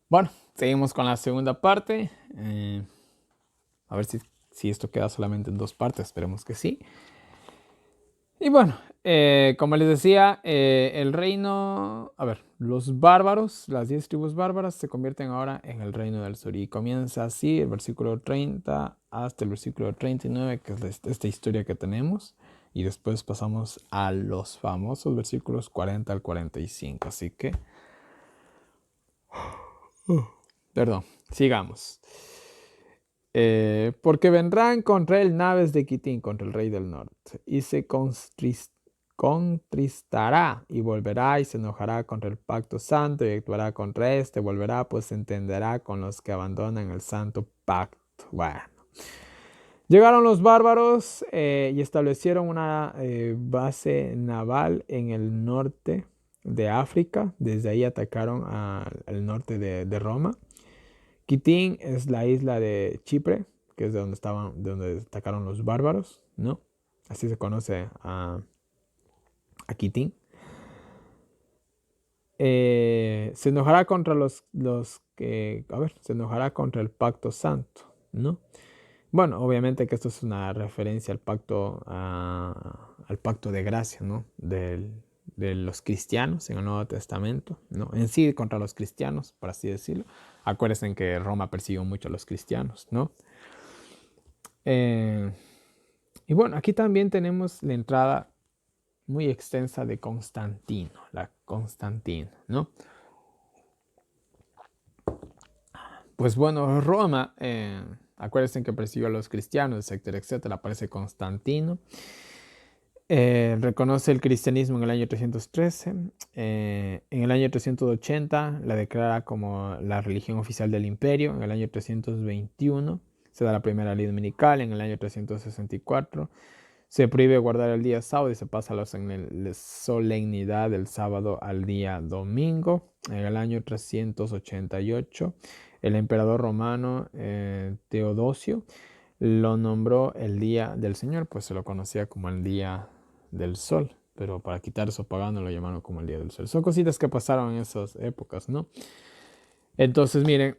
Bueno, seguimos con la segunda parte. A ver si esto queda solamente en dos partes, esperemos que sí. Y bueno, como les decía, el reino, a ver, los bárbaros, las 10 tribus bárbaras se convierten ahora en el reino del sur. Y comienza así el versículo 30 hasta el versículo 39, que es esta historia que tenemos. Y después pasamos a los famosos versículos 40 al 45. Así que, perdón, sigamos. Porque vendrán contra él naves de Quitín, contra el rey del norte, y se contristará y volverá y se enojará contra el pacto santo y actuará contra este, volverá pues se entenderá con los que abandonan el santo pacto. Bueno, llegaron los bárbaros y establecieron una base naval en el norte de África. Desde ahí atacaron al norte de Roma. Quitín es la isla de Chipre, que es de donde atacaron los bárbaros, ¿no? Así se conoce a Quitín. Se enojará contra los que, a ver, se enojará contra el pacto santo, ¿no? Bueno, obviamente que esto es una referencia al pacto de gracia, ¿no? De los cristianos en el Nuevo Testamento, ¿no? En sí contra los cristianos, por así decirlo. Acuérdense que Roma persiguió mucho a los cristianos, ¿no? Eh, y bueno, aquí también tenemos la entrada muy extensa de Constantino, la Constantino, ¿no? Pues bueno, Roma, acuérdense que persiguió a los cristianos, etcétera, etcétera, aparece Constantino. Reconoce el cristianismo en el año 313. En el año 380 la declara como la religión oficial del imperio. En el año 321 se da la primera ley dominical. En el año 364 se prohíbe guardar el día sábado y se pasa la solemnidad del sábado al día domingo. En el año 388 el emperador romano Teodosio lo nombró el día del Señor, pues se lo conocía como el día del sol, pero para quitar eso pagano lo llamaron como el día del sol. Son cositas que pasaron en esas épocas, ¿no? Entonces, miren,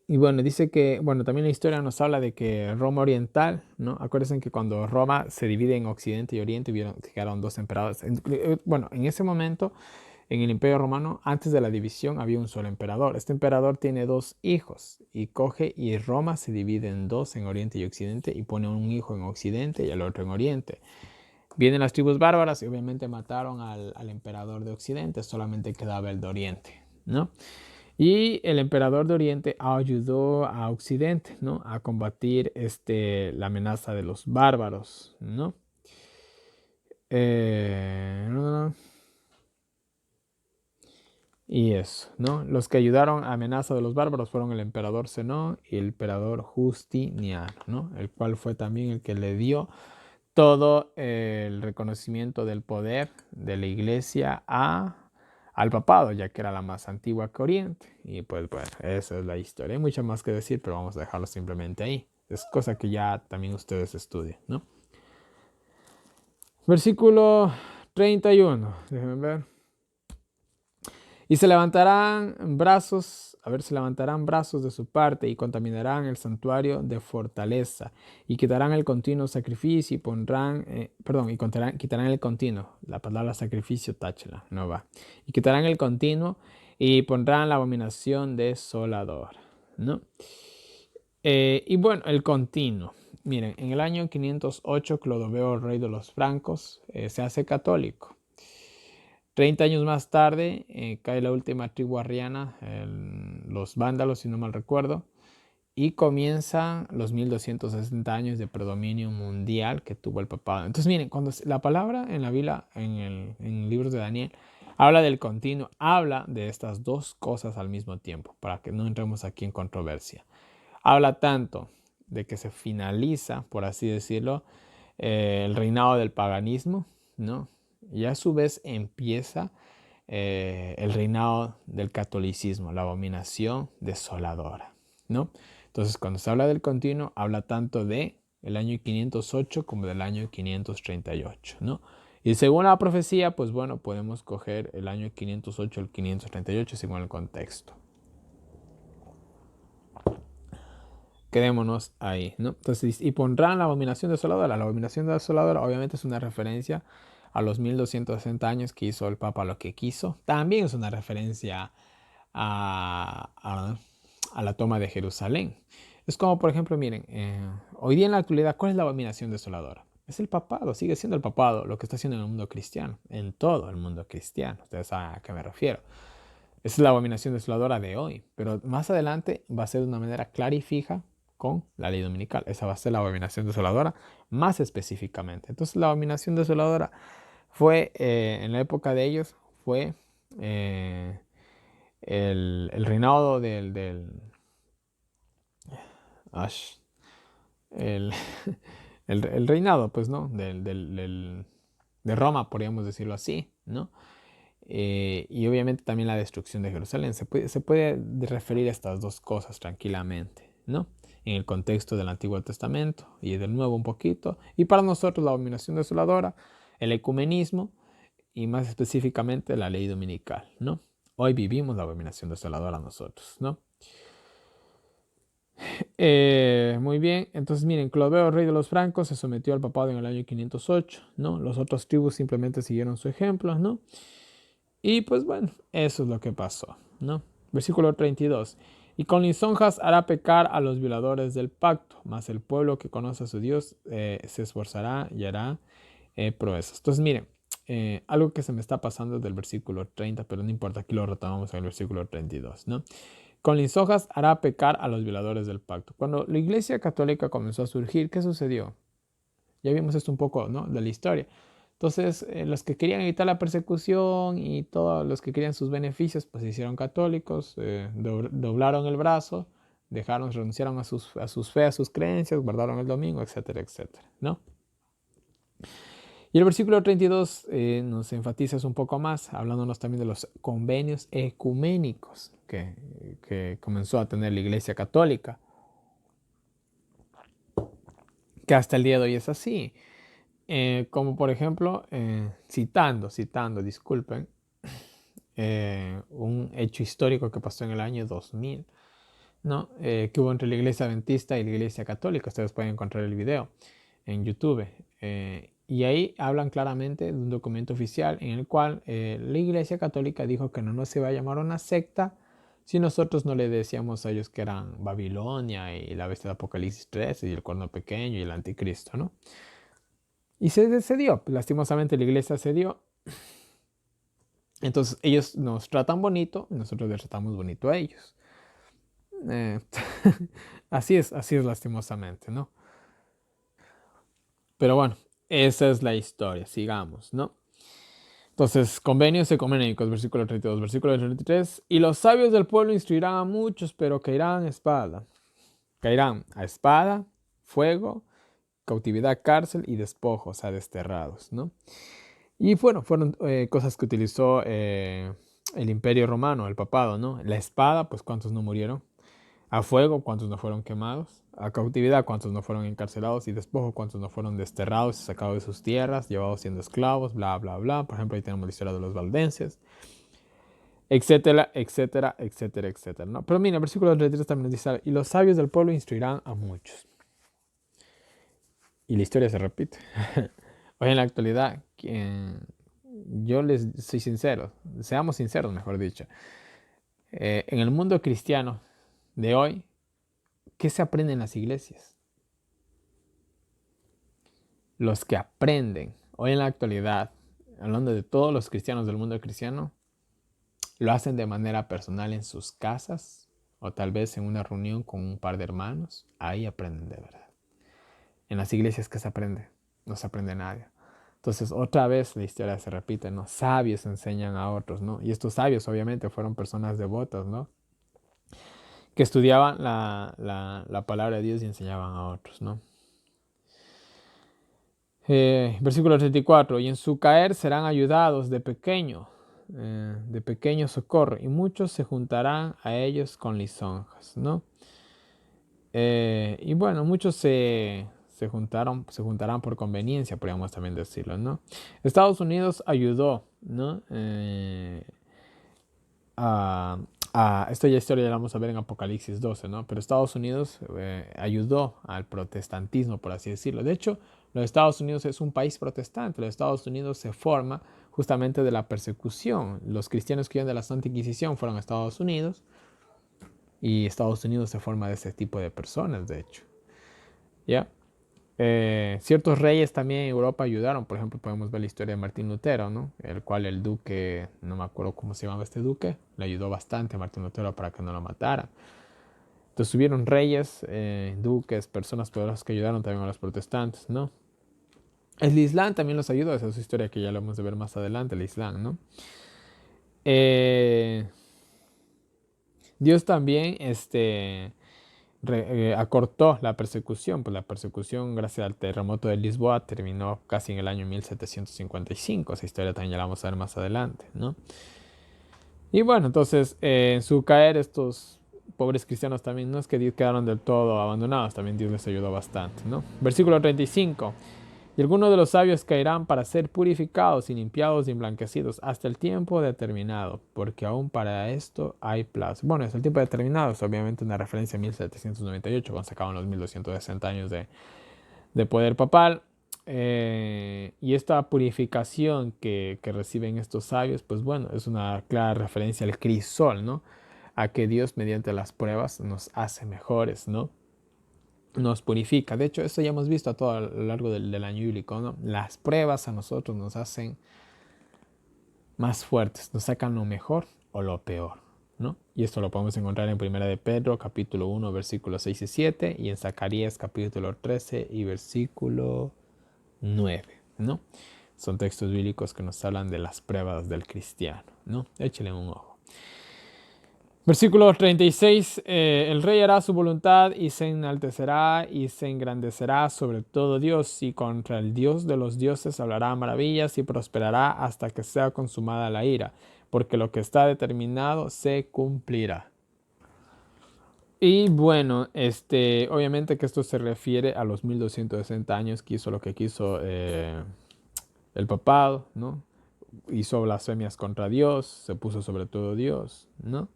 y bueno, dice que, bueno, también la historia nos habla de que Roma Oriental, ¿no? Acuérdense que cuando Roma se divide en Occidente y Oriente, llegaron dos emperadores. Bueno, en ese momento, en el Imperio Romano, antes de la división, había un solo emperador. Este emperador tiene dos hijos y coge y Roma se divide en dos, en Oriente y Occidente, y pone un hijo en Occidente y el otro en Oriente. Vienen las tribus bárbaras y obviamente mataron al emperador de Occidente, solamente quedaba el de Oriente, ¿no? Y el emperador de Oriente ayudó a Occidente, ¿no? A combatir la amenaza de los bárbaros, ¿no? No. Y eso, ¿no? Los que ayudaron a amenaza de los bárbaros fueron el emperador Zenón y el emperador Justiniano, ¿no? El cual fue también el que le dio todo el reconocimiento del poder de la iglesia al papado, ya que era la más antigua que Oriente. Y pues bueno, esa es la historia. Hay mucho más que decir, pero vamos a dejarlo simplemente ahí. Es cosa que ya también ustedes estudian, ¿no? Versículo 31, déjenme ver. Y se levantarán brazos, a ver, se levantarán brazos de su parte y contaminarán el santuario de fortaleza y quitarán el continuo sacrificio y pondrán, perdón, y quitarán el continuo, la palabra sacrificio, táchela, no va. Y quitarán el continuo y pondrán la abominación desoladora, ¿no? Y bueno, el continuo. Miren, en el año 508 Clodoveo, rey de los francos, se hace católico. 30 años más tarde cae la última tribu arriana, los vándalos, si no mal recuerdo, y comienzan los 1260 años de predominio mundial que tuvo el papado. Entonces, miren, cuando la palabra en la Biblia, en el libro de Daniel, habla del continuo, habla de estas dos cosas al mismo tiempo, para que no entremos aquí en controversia. Habla tanto de que se finaliza, por así decirlo, el reinado del paganismo, ¿no? Y a su vez empieza el reinado del catolicismo, la abominación desoladora, ¿no? Entonces, cuando se habla del continuo, habla tanto de el año 508 como del año 538, ¿no? Y según la profecía, pues bueno, podemos coger el año 508 al 538 según el contexto. Quedémonos ahí, ¿no? Entonces, y pondrán la abominación desoladora. La abominación desoladora obviamente es una referencia a los 1260 años que hizo el Papa lo que quiso. También es una referencia a, a, a la toma de Jerusalén. Es como, por ejemplo, miren, hoy día en la actualidad, ¿cuál es la abominación desoladora? Es el papado, sigue siendo el papado lo que está haciendo en el mundo cristiano, en todo el mundo cristiano. Ustedes saben a qué me refiero. Esa es la abominación desoladora de hoy, pero más adelante va a ser de una manera clara y fija con la ley dominical. Esa va a ser la abominación desoladora más específicamente. Entonces la abominación desoladora fue, en la época de ellos, fue eh, el reinado ash, el, el reinado, pues, ¿no? De Roma, podríamos decirlo así, ¿no? Y obviamente también la destrucción de Jerusalén. Se puede referir a estas dos cosas tranquilamente, ¿no? En el contexto del Antiguo Testamento y del Nuevo un poquito. Y para nosotros la abominación desoladora, el ecumenismo y más específicamente la ley dominical, ¿no? Hoy vivimos la abominación desoladora nosotros, ¿no? Muy bien, entonces miren, Clodoveo, rey de los francos, se sometió al papado en el año 508, ¿no? Los otros tribus simplemente siguieron su ejemplo, ¿no? Y pues bueno, eso es lo que pasó, ¿no? Versículo 32. Y con lisonjas hará pecar a los violadores del pacto, mas el pueblo que conoce a su Dios se esforzará y hará proezas. Entonces miren, algo que se me está pasando desde el versículo 30, pero no importa, aquí lo retomamos en el versículo 32, ¿no? Con lisonjas hará pecar a los violadores del pacto. Cuando la Iglesia Católica comenzó a surgir, ¿qué sucedió? Ya vimos esto un poco, ¿no? De la historia. Entonces, los que querían evitar la persecución y todos los que querían sus beneficios, pues se hicieron católicos, doblaron el brazo, renunciaron a sus fe, a sus creencias, guardaron el domingo, etcétera, etcétera, ¿no? Y el versículo 32 nos enfatiza un poco más, hablándonos también de los convenios ecuménicos que comenzó a tener la Iglesia Católica, que hasta el día de hoy es así. Como por ejemplo, citando, disculpen, un hecho histórico que pasó en el año 2000, ¿no? Que hubo entre la iglesia adventista y la iglesia católica. Ustedes pueden encontrar el video en YouTube. Y ahí hablan claramente de un documento oficial en el cual la iglesia católica dijo que no se va a llamar una secta si nosotros no le decíamos a ellos que eran Babilonia y la bestia de Apocalipsis 13 y el cuerno pequeño y el anticristo, ¿no? Y se dio, lastimosamente la iglesia se dio. Entonces ellos nos tratan bonito y nosotros les tratamos bonito a ellos. Eh, así es lastimosamente, ¿no? Pero bueno, esa es la historia, sigamos, ¿no? Entonces, convenios ecuménicos, versículo 32, versículo 33. Y los sabios del pueblo instruirán a muchos, pero caerán a espada. Caerán a espada, fuego, cautividad, cárcel y despojos, o sea, desterrados, ¿no? Y bueno, fueron cosas que utilizó el Imperio Romano, el papado, ¿no? La espada, pues cuántos no murieron. A fuego, cuántos no fueron quemados. A cautividad, cuántos no fueron encarcelados. Y despojo, cuántos no fueron desterrados y sacados de sus tierras, llevados siendo esclavos, bla, bla, bla. Por ejemplo, ahí tenemos la historia de los valdenses, etcétera, etcétera, etcétera, etcétera, ¿no? Pero mira, el versículo 33 también nos dice, y los sabios del pueblo instruirán a muchos. Y la historia se repite. Hoy en la actualidad, yo les soy sincero, seamos sinceros, mejor dicho. En el mundo cristiano de hoy, ¿qué se aprende en las iglesias? Los que aprenden hoy en la actualidad, hablando de todos los cristianos del mundo cristiano, lo hacen de manera personal en sus casas o tal vez en una reunión con un par de hermanos. Ahí aprenden de verdad. En las iglesias, ¿qué se aprende? No se aprende nada. Entonces, otra vez la historia se repite, ¿no? Sabios enseñan a otros, ¿no? Y estos sabios, obviamente, fueron personas devotas, ¿no? Que estudiaban la palabra de Dios y enseñaban a otros, ¿no? Versículo 34. Y en su caer serán ayudados de pequeño socorro, y muchos se juntarán a ellos con lisonjas, ¿no? Y bueno, muchos se juntarán por conveniencia, podríamos también decirlo, ¿no? Estados Unidos ayudó, ¿no? Esta historia ya la vamos a ver en Apocalipsis 12, ¿no? Pero Estados Unidos ayudó al protestantismo, por así decirlo. De hecho, los Estados Unidos es un país protestante. Los Estados Unidos se forma justamente de la persecución. Los cristianos que iban de la Santa Inquisición fueron a Estados Unidos y Estados Unidos se forma de ese tipo de personas, de hecho. ¿Ya? Ciertos reyes también en Europa ayudaron. Por ejemplo, podemos ver la historia de Martín Lutero, ¿no? El cual el duque, no me acuerdo cómo se llamaba este duque, le ayudó bastante a Martín Lutero para que no lo matara. Entonces hubieron reyes, duques, personas poderosas que ayudaron también a los protestantes, ¿no? El Islam también los ayudó, esa es su historia que ya lo vamos a ver más adelante, el Islam, ¿no? Dios también, acortó la persecución, pues la persecución gracias al terremoto de Lisboa terminó casi en el año 1755, esa historia también ya la vamos a ver más adelante, ¿no? Y bueno, entonces en su caer estos pobres cristianos también no es que quedaron del todo abandonados, también Dios les ayudó bastante, ¿no? Versículo 35. Y algunos de los sabios caerán para ser purificados y limpiados y emblanquecidos hasta el tiempo determinado, porque aún para esto hay plazo. Bueno, es el tiempo determinado, es obviamente una referencia a 1798, cuando se acaban los 1260 años de poder papal. Y esta purificación que reciben estos sabios, pues bueno, es una clara referencia al crisol, ¿no? A que Dios mediante las pruebas nos hace mejores, ¿no? Nos purifica. De hecho, esto ya hemos visto a todo lo largo del año bíblico, ¿no? Las pruebas a nosotros nos hacen más fuertes, nos sacan lo mejor o lo peor, ¿no? Y esto lo podemos encontrar en 1 de Pedro, capítulo 1, versículos 6 y 7, y en Zacarías, capítulo 13 y versículo 9, ¿no? Son textos bíblicos que nos hablan de las pruebas del cristiano, ¿no? Échale un ojo. Versículo 36, el rey hará su voluntad y se enaltecerá y se engrandecerá sobre todo Dios, y contra el Dios de los dioses hablará maravillas y prosperará hasta que sea consumada la ira, porque lo que está determinado se cumplirá. Y bueno, obviamente que esto se refiere a los 1260 años que hizo lo que quiso el papado, ¿no? Hizo blasfemias contra Dios, se puso sobre todo Dios, ¿no?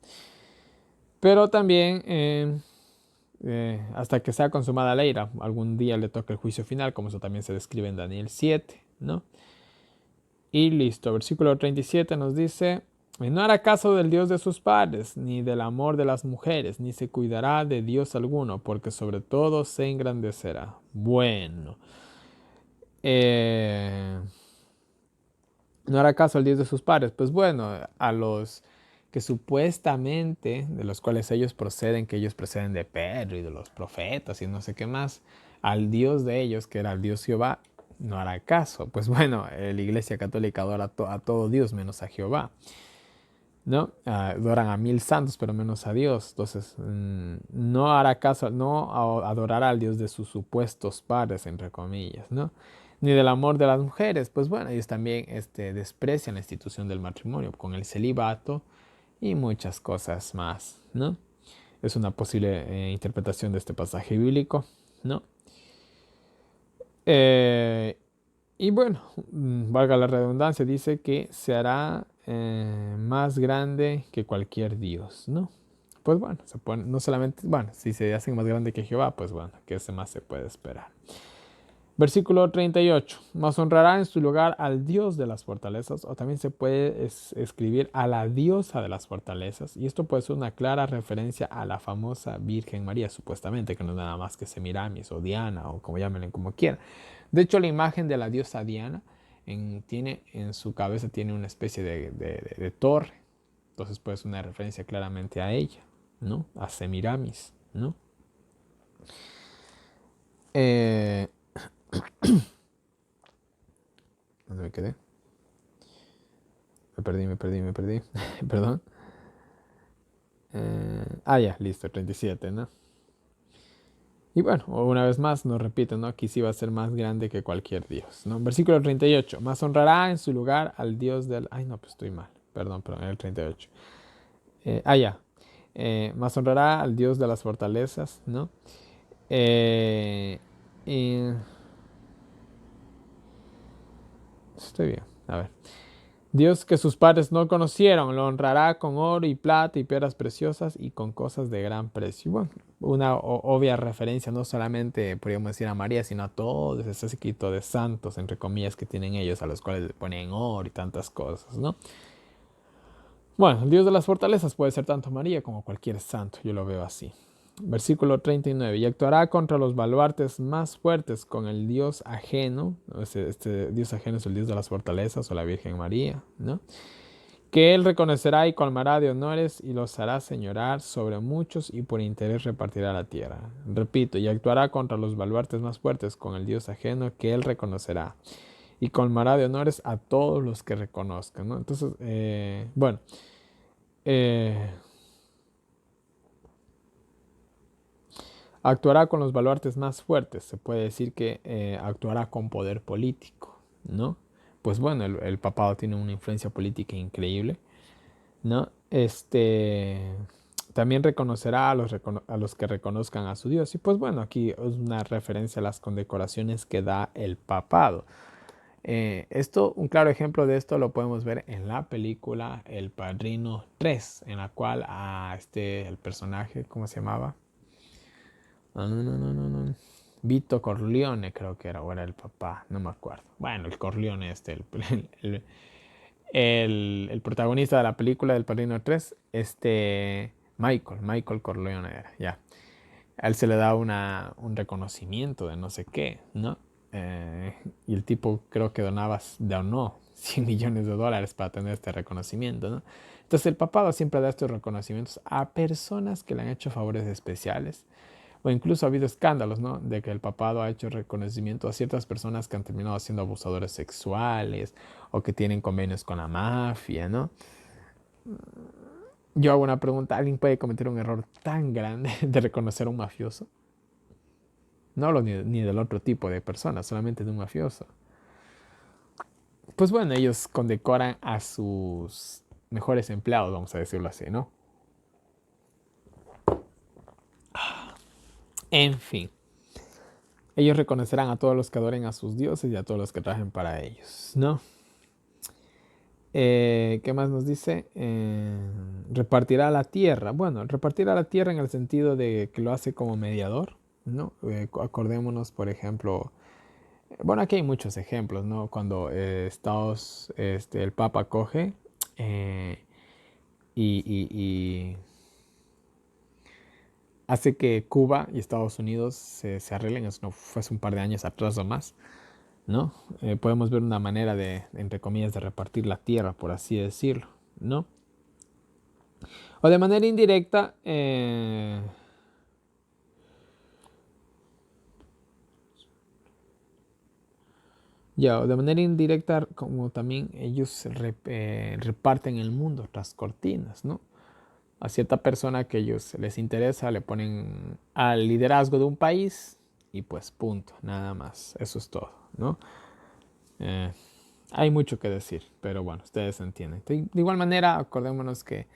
Pero también hasta que sea consumada la ira, algún día le toca el juicio final, como eso también se describe en Daniel 7, ¿no? Y listo, versículo 37 nos dice, no hará caso del Dios de sus padres, ni del amor de las mujeres, ni se cuidará de Dios alguno, porque sobre todo se engrandecerá. Bueno, no hará caso al Dios de sus padres. Pues bueno, a los que supuestamente, de los cuales ellos proceden, que ellos proceden de Pedro y de los profetas y no sé qué más, al Dios de ellos, que era el Dios Jehová, no hará caso. Pues bueno, la Iglesia Católica adora a todo Dios menos a Jehová, ¿no? Adoran a 1000 santos, pero menos a Dios. Entonces, no hará caso, no adorará al Dios de sus supuestos padres, entre comillas, ¿no? Ni del amor de las mujeres. Pues bueno, ellos también desprecian la institución del matrimonio con el celibato y muchas cosas más, ¿no? Es una posible interpretación de este pasaje bíblico, ¿no? Y bueno, valga la redundancia, dice que se hará más grande que cualquier Dios, ¿no? Pues bueno, se pone, no solamente, bueno, si se hacen más grande que Jehová, pues bueno, ¿qué más se puede esperar? Versículo 38. Mas honrará en su lugar al Dios de las fortalezas, o también se puede escribir a la diosa de las fortalezas, y esto puede ser una clara referencia a la famosa Virgen María, supuestamente, que no es nada más que Semiramis o Diana, o como llamen como quieran. De hecho, la imagen de la diosa Diana tiene en su cabeza tiene una especie de torre, entonces puede ser una referencia claramente a ella, ¿no? A Semiramis, ¿no? ¿Dónde me quedé? Me perdí. Perdón. Ya, listo, 37, ¿no? Y bueno, una vez más nos repite, ¿no? Aquí sí va a ser más grande que cualquier Dios, ¿no? Versículo 38. Mas honrará en su lugar al Dios del... Ay, no, pues estoy mal. Perdón, en el 38. Ya. Mas honrará al Dios de las fortalezas, ¿no? Y estoy bien. A ver. Dios que sus padres no conocieron, lo honrará con oro y plata y piedras preciosas y con cosas de gran precio. Y bueno, una obvia referencia no solamente, podríamos decir, a María, sino a todos ese séquito de santos, entre comillas, que tienen ellos, a los cuales le ponen oro y tantas cosas, ¿no? Bueno, el Dios de las fortalezas puede ser tanto María como cualquier santo, yo lo veo así. Versículo 39. Y actuará contra los baluartes más fuertes con el Dios ajeno. Este Dios ajeno es el Dios de las fortalezas o la Virgen María, ¿no? Que él reconocerá y colmará de honores y los hará señorar sobre muchos y por interés repartirá la tierra. Repito, y actuará contra los baluartes más fuertes con el Dios ajeno que él reconocerá y colmará de honores a todos los que reconozcan, ¿no? Entonces, bueno, eh, actuará con los baluartes más fuertes. Se puede decir que actuará con poder político, ¿no? Pues bueno, el papado tiene una influencia política increíble, ¿no? También reconocerá a los que reconozcan a su Dios. Y pues bueno, aquí es una referencia a las condecoraciones que da el papado. Un claro ejemplo de esto lo podemos ver en la película El Padrino 3, en la cual el personaje, ¿cómo se llamaba? No. Vito Corleone creo que era, o era el papá, no me acuerdo. Bueno, el Corleone el, el protagonista de la película del Padrino 3, Michael Corleone era, ya. A él se le da un reconocimiento de no sé qué, ¿no? Y el tipo creo que donó 100 millones de dólares para tener este reconocimiento, ¿no? Entonces el papado siempre da estos reconocimientos a personas que le han hecho favores especiales. O incluso ha habido escándalos, ¿no? De que el papado ha hecho reconocimiento a ciertas personas que han terminado siendo abusadores sexuales o que tienen convenios con la mafia, ¿no? Yo hago una pregunta, ¿alguien puede cometer un error tan grande de reconocer a un mafioso? No hablo ni del otro tipo de personas, solamente de un mafioso. Pues bueno, ellos condecoran a sus mejores empleados, vamos a decirlo así, ¿no? En fin, ellos reconocerán a todos los que adoren a sus dioses y a todos los que trabajen para ellos, ¿no? ¿Qué más nos dice? Repartirá la tierra. Bueno, repartirá la tierra en el sentido de que lo hace como mediador, ¿no? Acordémonos, por ejemplo, bueno, aquí hay muchos ejemplos, ¿no? Cuando el Papa coge eh, y hace que Cuba y Estados Unidos se arreglen, eso no fue hace un par de años atrás o más, ¿no? Podemos ver una manera de, entre comillas, de repartir la tierra, por así decirlo, ¿no? O de manera indirecta, o de manera indirecta, como también ellos reparten el mundo tras cortinas, ¿no? A cierta persona que ellos les interesa, le ponen al liderazgo de un país y pues punto, nada más, eso es todo, ¿no? Eh, Hay mucho que decir, pero bueno, ustedes entienden. De igual manera, acordémonos que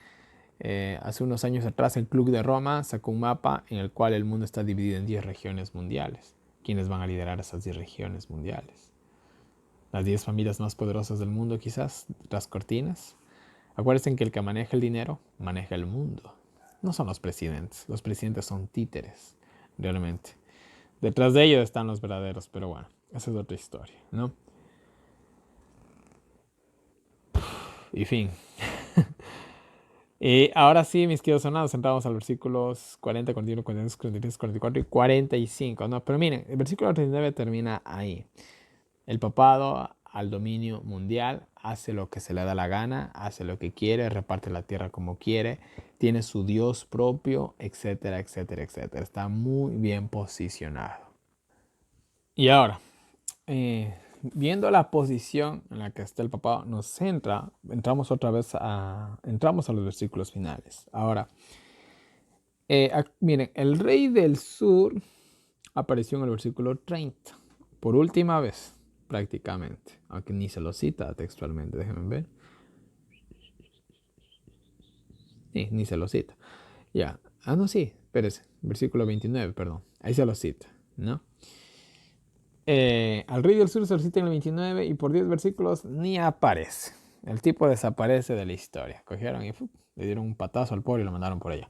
hace unos años atrás el Club de Roma sacó un mapa en el cual el mundo está dividido en 10 regiones mundiales. ¿Quiénes van a liderar esas 10 regiones mundiales? Las 10 familias más poderosas del mundo quizás, tras cortinas. Acuérdense que el que maneja el dinero, maneja el mundo. No son los presidentes son títeres, realmente. Detrás de ellos están los verdaderos, pero bueno, esa es otra historia, ¿no? Y fin. Y ahora sí, mis queridos hermanos, entramos al versículos 40, 41, 42, 43, 44 y 45, ¿no? Pero miren, el versículo 39 termina ahí. El papado al dominio mundial hace lo que se le da la gana, hace lo que quiere, reparte la tierra como quiere, tiene su Dios propio, etcétera, etcétera, etcétera. Está muy bien posicionado. Y ahora, viendo la posición en la que está el papado, entramos a los versículos finales. Ahora, miren, el rey del sur apareció en el versículo 30, por última vez, prácticamente, aunque ni se lo cita textualmente, déjenme ver. Sí, ni se lo cita. Ya, no, sí, espérese, versículo 29, perdón, ahí se lo cita, ¿no? Al rey del sur se lo cita en el 29 y por 10 versículos ni aparece. El tipo desaparece de la historia. Cogieron y le dieron un patazo al pobre y lo mandaron por allá.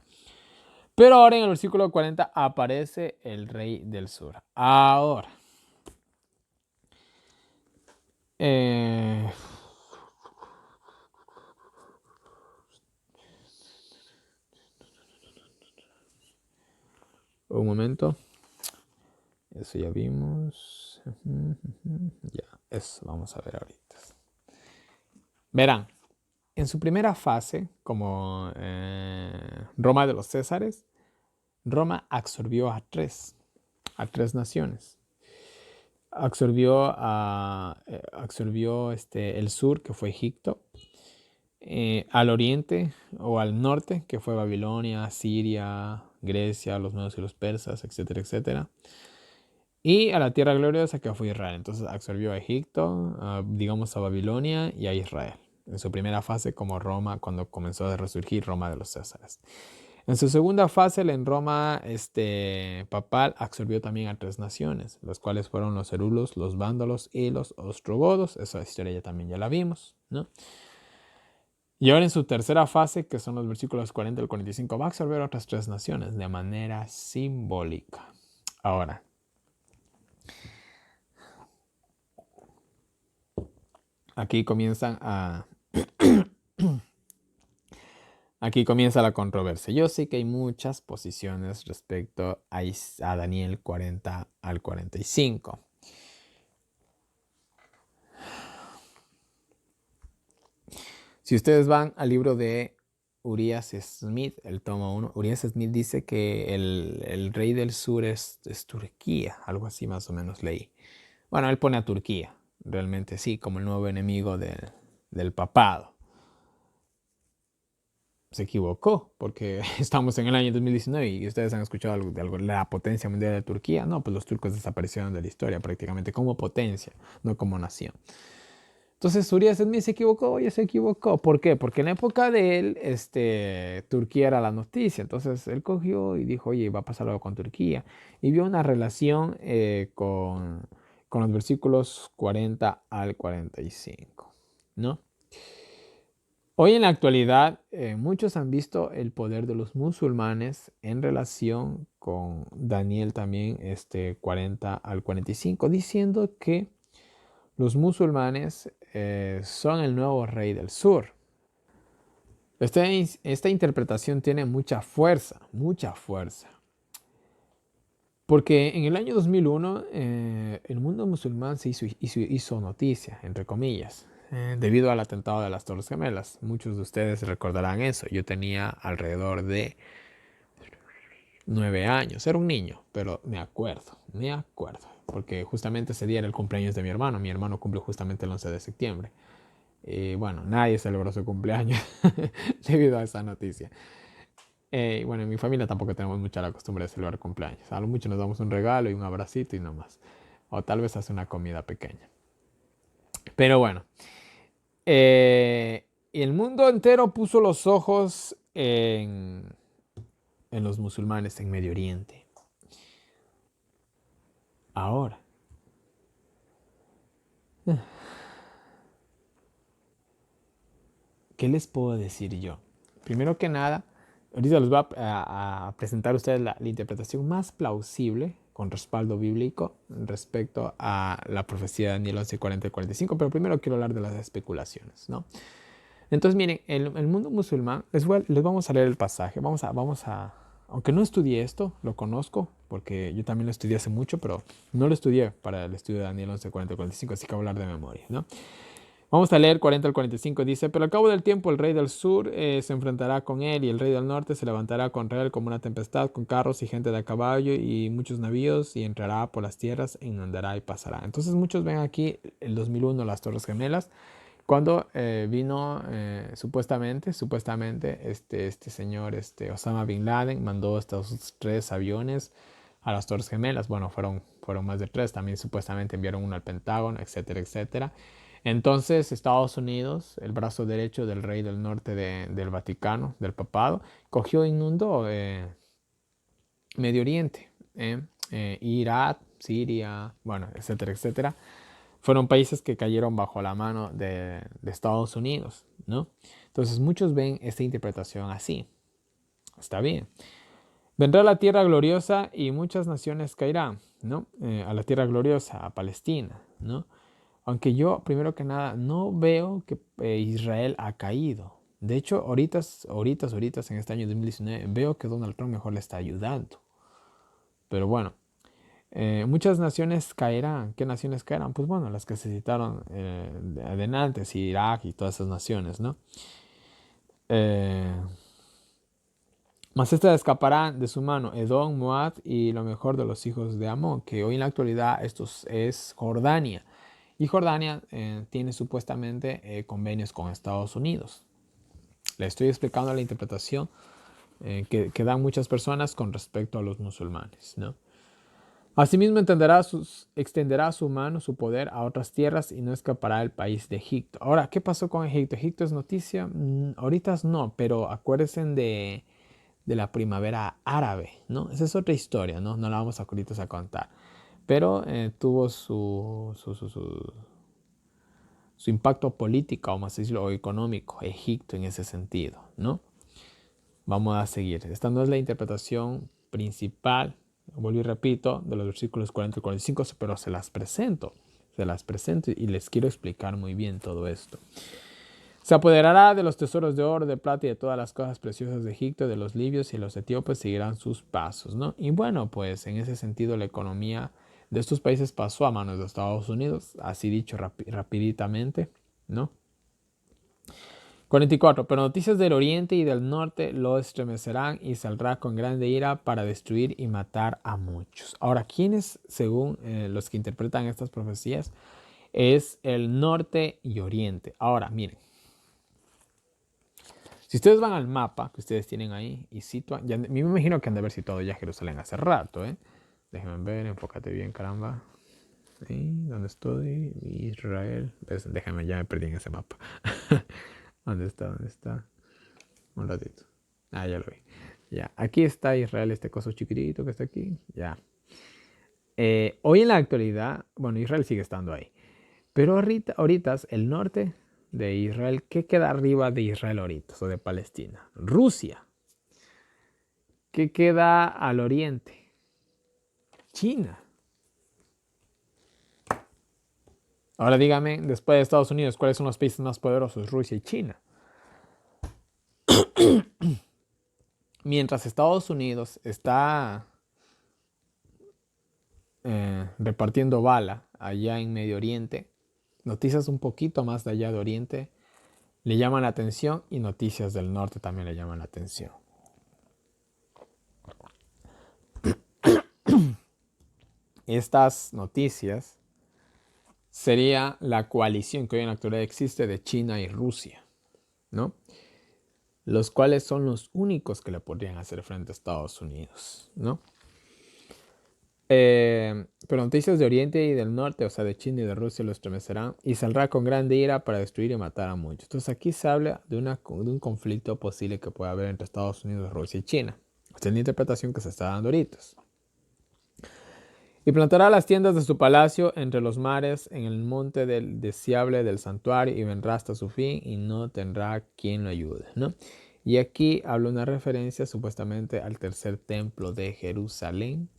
Pero ahora en el versículo 40 aparece el rey del sur. Ahora. Eh, un momento. Eso ya vimos. Ya, eso vamos a ver ahorita. Verán, en su primera fase, como Roma de los Césares, Roma absorbió a tres naciones. Absorbió el sur, que fue Egipto, al oriente o al norte, que fue Babilonia, Siria, Grecia, los medos y los persas, etcétera, etcétera. Y a la tierra gloriosa, que fue Israel. Entonces absorbió a Egipto, digamos a Babilonia y a Israel. En su primera fase como Roma, cuando comenzó a resurgir Roma de los Césares. En su segunda fase, en Roma papal, absorbió también a tres naciones, los cuales fueron los erulos, los vándalos y los ostrogodos. Esa historia ya también ya la vimos, ¿no? Y ahora en su tercera fase, que son los versículos 40 al 45, va a absorber a otras tres naciones de manera simbólica. Ahora, aquí comienzan a... Aquí comienza la controversia. Yo sé que hay muchas posiciones respecto a Daniel 40 al 45. Si ustedes van al libro de Urias Smith, el tomo 1, Urias Smith dice que el rey del sur es Turquía, algo así más o menos leí. Bueno, él pone a Turquía, realmente sí, como el nuevo enemigo del papado. Se equivocó, porque estamos en el año 2019 y ustedes han escuchado algo de la potencia mundial de Turquía. No, pues los turcos desaparecieron de la historia prácticamente como potencia, no como nación. Entonces Urias Smith se equivocó, oye, se equivocó. ¿Por qué? Porque en la época de él, Turquía era la noticia. Entonces él cogió y dijo, oye, va a pasar algo con Turquía. Y vio una relación con los versículos 40 al 45, ¿no? Hoy en la actualidad, muchos han visto el poder de los musulmanes en relación con Daniel también, 40 al 45, diciendo que los musulmanes son el nuevo rey del sur. Esta interpretación tiene mucha fuerza, mucha fuerza. Porque en el año 2001 el mundo musulmán se hizo noticia, entre comillas, debido al atentado de las Torres Gemelas. Muchos de ustedes recordarán eso. Yo tenía alrededor de 9 años. Era un niño, pero me acuerdo. Porque justamente ese día era el cumpleaños de mi hermano. Mi hermano cumple justamente el 11 de septiembre. Bueno, nadie celebró su cumpleaños debido a esa noticia. Bueno, en mi familia tampoco tenemos mucha la costumbre de celebrar cumpleaños. A lo mucho nos damos un regalo y un abracito y no más. O tal vez hace una comida pequeña. Pero bueno. El mundo entero puso los ojos en los musulmanes en Medio Oriente. Ahora. ¿Qué les puedo decir yo? Primero que nada, ahorita les voy a presentar a ustedes la interpretación más plausible con respaldo bíblico respecto a la profecía de Daniel 11, 40 y 45, pero primero quiero hablar de las especulaciones, ¿no? Entonces, miren, el mundo musulmán, les vamos a leer el pasaje, aunque no estudié esto, lo conozco, porque yo también lo estudié hace mucho, pero no lo estudié para el estudio de Daniel 11, 40 y 45, así que voy a hablar de memoria, ¿no? Vamos a leer 40 al 45. Dice, pero al cabo del tiempo el rey del sur se enfrentará con él y el rey del norte se levantará contra él como una tempestad con carros y gente de a caballo y muchos navíos y entrará por las tierras, inundará y pasará. Entonces muchos ven aquí el 2001 las Torres Gemelas cuando vino supuestamente este señor Osama Bin Laden mandó estos 3 aviones a las Torres Gemelas. Bueno, fueron más de 3. También supuestamente enviaron uno al Pentágono, etcétera, etcétera. Entonces Estados Unidos, el brazo derecho del rey del norte del Vaticano, del papado, cogió e inundó Medio Oriente. Irak, Siria, bueno, etcétera, etcétera, fueron países que cayeron bajo la mano de Estados Unidos, ¿no? Entonces muchos ven esta interpretación así. Está bien. Vendrá la tierra gloriosa y muchas naciones caerán, ¿no? A la tierra gloriosa, a Palestina, ¿no? Aunque yo, primero que nada, no veo que Israel ha caído. De hecho, ahorita en este año 2019, veo que Donald Trump mejor le está ayudando. Pero bueno, muchas naciones caerán. ¿Qué naciones caerán? Pues bueno, las que se citaron adelante, Irak y todas esas naciones, ¿no? Mas esta escapará de su mano Edom, Moab y lo mejor de los hijos de Amón, que hoy en la actualidad esto es Jordania. Y Jordania tiene supuestamente convenios con Estados Unidos. Le estoy explicando la interpretación que dan muchas personas con respecto a los musulmanes, ¿no? Asimismo extenderá su mano, su poder a otras tierras y no escapará del país de Egipto. Ahora, ¿qué pasó con Egipto? ¿Egipto es noticia? Ahorita no, pero acuérdense de la primavera árabe, ¿no? Esa es otra historia, ¿no? No la vamos ahorita a contar. Pero tuvo su impacto político, o más decirlo, o económico, Egipto en ese sentido, ¿no? Vamos a seguir. Esta no es la interpretación principal, vuelvo y repito, de los versículos 40 y 45, pero se las presento y les quiero explicar muy bien todo esto. Se apoderará de los tesoros de oro, de plata y de todas las cosas preciosas de Egipto, de los libios y los etíopes seguirán sus pasos, ¿no? Y bueno, pues en ese sentido la economía de estos países pasó a manos de Estados Unidos, así dicho rapiditamente, ¿no? 44. Pero noticias del oriente y del norte lo estremecerán y saldrá con grande ira para destruir y matar a muchos. Ahora, ¿quiénes, según los que interpretan estas profecías, es el norte y oriente? Ahora, miren. Si ustedes van al mapa que ustedes tienen ahí y sitúan, ya, me imagino que han de haber situado ya Jerusalén hace rato, ¿eh? Déjenme ver, enfócate bien, caramba. ¿Sí? ¿Dónde estoy? Israel. Déjame, ya me perdí en ese mapa. ¿Dónde está? ¿Dónde está? Un ratito. Ah, ya lo vi. Ya, aquí está Israel, este coso chiquitito que está aquí. Ya. Hoy en la actualidad, bueno, Israel sigue estando ahí. Pero ahorita el norte de Israel, ¿qué queda arriba de Israel ahorita? O de Palestina. Rusia. ¿Qué queda al oriente? China. Ahora dígame, después de Estados Unidos, ¿cuáles son los países más poderosos? Rusia y China. Mientras Estados Unidos está repartiendo bala allá en Medio Oriente, noticias un poquito más de allá de Oriente le llaman la atención y noticias del norte también le llaman la atención. Estas noticias sería la coalición que hoy en la actualidad existe de China y Rusia, ¿no? Los cuales son los únicos que le podrían hacer frente a Estados Unidos, ¿no? Pero noticias de Oriente y del Norte, o sea, de China y de Rusia, lo estremecerán y saldrá con grande ira para destruir y matar a muchos. Entonces aquí se habla de un conflicto posible que puede haber entre Estados Unidos, Rusia y China. Esta es la interpretación que se está dando ahorita. Y plantará las tiendas de su palacio entre los mares, en el monte del deseable del santuario, y vendrá hasta su fin, y no tendrá quien lo ayude, ¿no? Y aquí habla una referencia supuestamente al tercer templo de Jerusalén,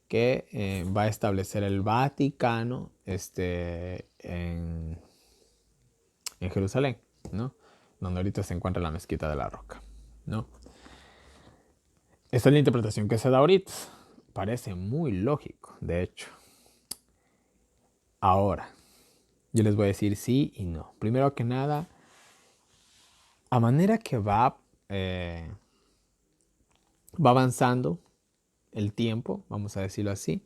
que va a establecer el Vaticano en Jerusalén, ¿no? Donde ahorita se encuentra la mezquita de la Roca, ¿no? Esta es la interpretación que se da ahorita. Parece muy lógico, de hecho. Ahora, yo les voy a decir sí y no. Primero que nada, a manera que va avanzando el tiempo, vamos a decirlo así,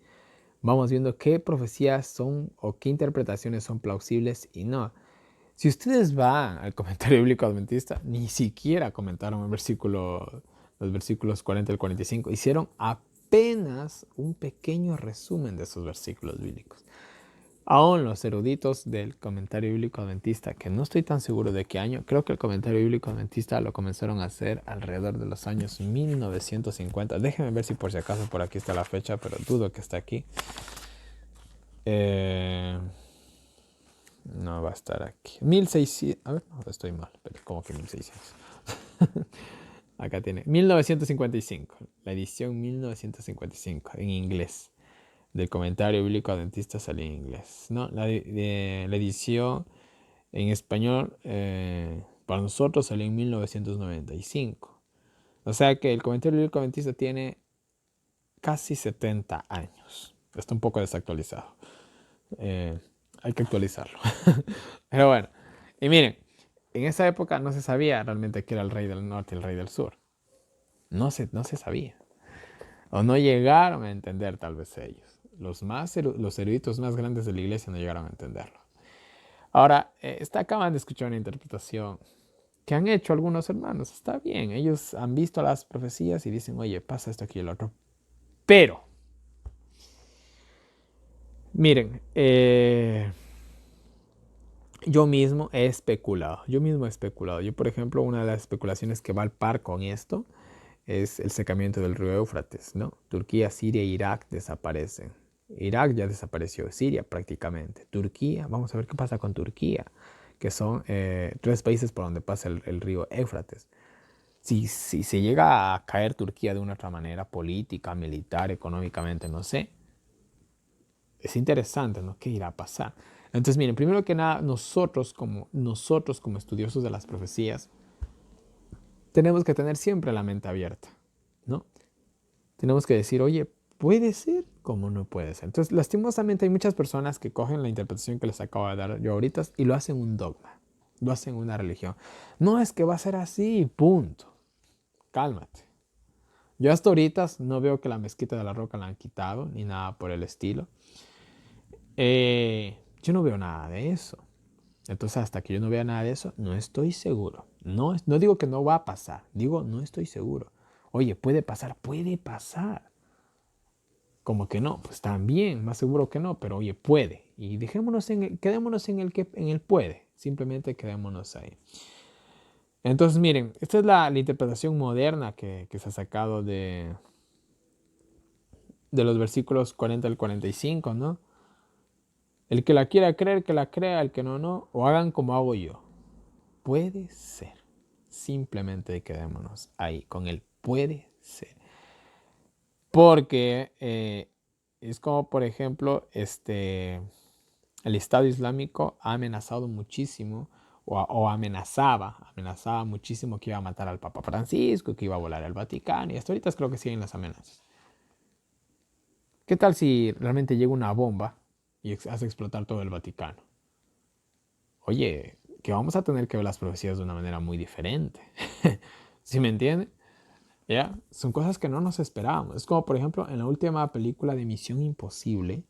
vamos viendo qué profecías son o qué interpretaciones son plausibles y no. Si ustedes van al comentario bíblico adventista, ni siquiera comentaron los versículos 40 al 45. Hicieron apenas un pequeño resumen de esos versículos bíblicos. Aún los eruditos del comentario bíblico adventista, que no estoy tan seguro de qué año, creo que el comentario bíblico adventista lo comenzaron a hacer alrededor de los años 1950. Déjenme ver si por si acaso por aquí está la fecha, pero dudo que está aquí. No va a estar aquí. 1600. A ver, no, estoy mal, pero como que 1600. Acá tiene 1955, la edición 1955 en inglés. Del comentario bíblico adventista salió en inglés. No, la edición en español para nosotros salió en 1995. O sea que el comentario bíblico adventista tiene casi 70 años. Está un poco desactualizado. Hay que actualizarlo. Pero bueno, y miren, en esa época no se sabía realmente que era el rey del norte y el rey del sur. No se sabía. O no llegaron a entender tal vez ellos. Los eruditos más grandes de la iglesia no llegaron a entenderlo. Ahora, acaban de escuchar una interpretación que han hecho algunos hermanos. Está bien, ellos han visto las profecías y dicen, oye, pasa esto aquí y el otro. Pero, miren, yo mismo he especulado. Yo, por ejemplo, una de las especulaciones que va al par con esto es el secamiento del río Éufrates, ¿no? Turquía, Siria e Irak desaparecen. Irak ya desapareció, Siria prácticamente. Turquía, vamos a ver qué pasa con Turquía, que son 3 países por donde pasa el río Éufrates. Si se llega a caer Turquía de una otra manera, política, militar, económicamente, no sé, es interesante, ¿no? ¿Qué irá a pasar? Entonces, miren, primero que nada, nosotros como estudiosos de las profecías, tenemos que tener siempre la mente abierta, ¿no? Tenemos que decir, oye, puede ser como no puede ser. Entonces, lastimosamente hay muchas personas que cogen la interpretación que les acabo de dar yo ahorita y lo hacen un dogma, lo hacen una religión. No es que va a ser así, punto. Cálmate. Yo hasta ahorita no veo que la mezquita de la Roca la han quitado, ni nada por el estilo. Yo no veo nada de eso. Entonces, hasta que yo no vea nada de eso, no estoy seguro. No digo que no va a pasar, digo, no estoy seguro. Oye, puede pasar, puede pasar. Como que no, pues también, más seguro que no, pero oye, puede. Y quedémonos en el puede. Simplemente quedémonos ahí. Entonces, miren, esta es la interpretación moderna que se ha sacado de los versículos 40 al 45, ¿no? El que la quiera creer, que la crea, el que no, no, o hagan como hago yo. Puede ser. Simplemente quedémonos ahí, con el puede ser. Porque es como, por ejemplo, el Estado Islámico ha amenazado muchísimo, o amenazaba muchísimo que iba a matar al Papa Francisco, que iba a volar al Vaticano, y hasta ahorita creo que siguen las amenazas. ¿Qué tal si realmente llega una bomba y hace explotar todo el Vaticano? Oye, que vamos a tener que ver las profecías de una manera muy diferente. ¿Sí me entienden? ¿Ya? Son cosas que no nos esperábamos. Es como, por ejemplo, en la última película de Misión Imposible.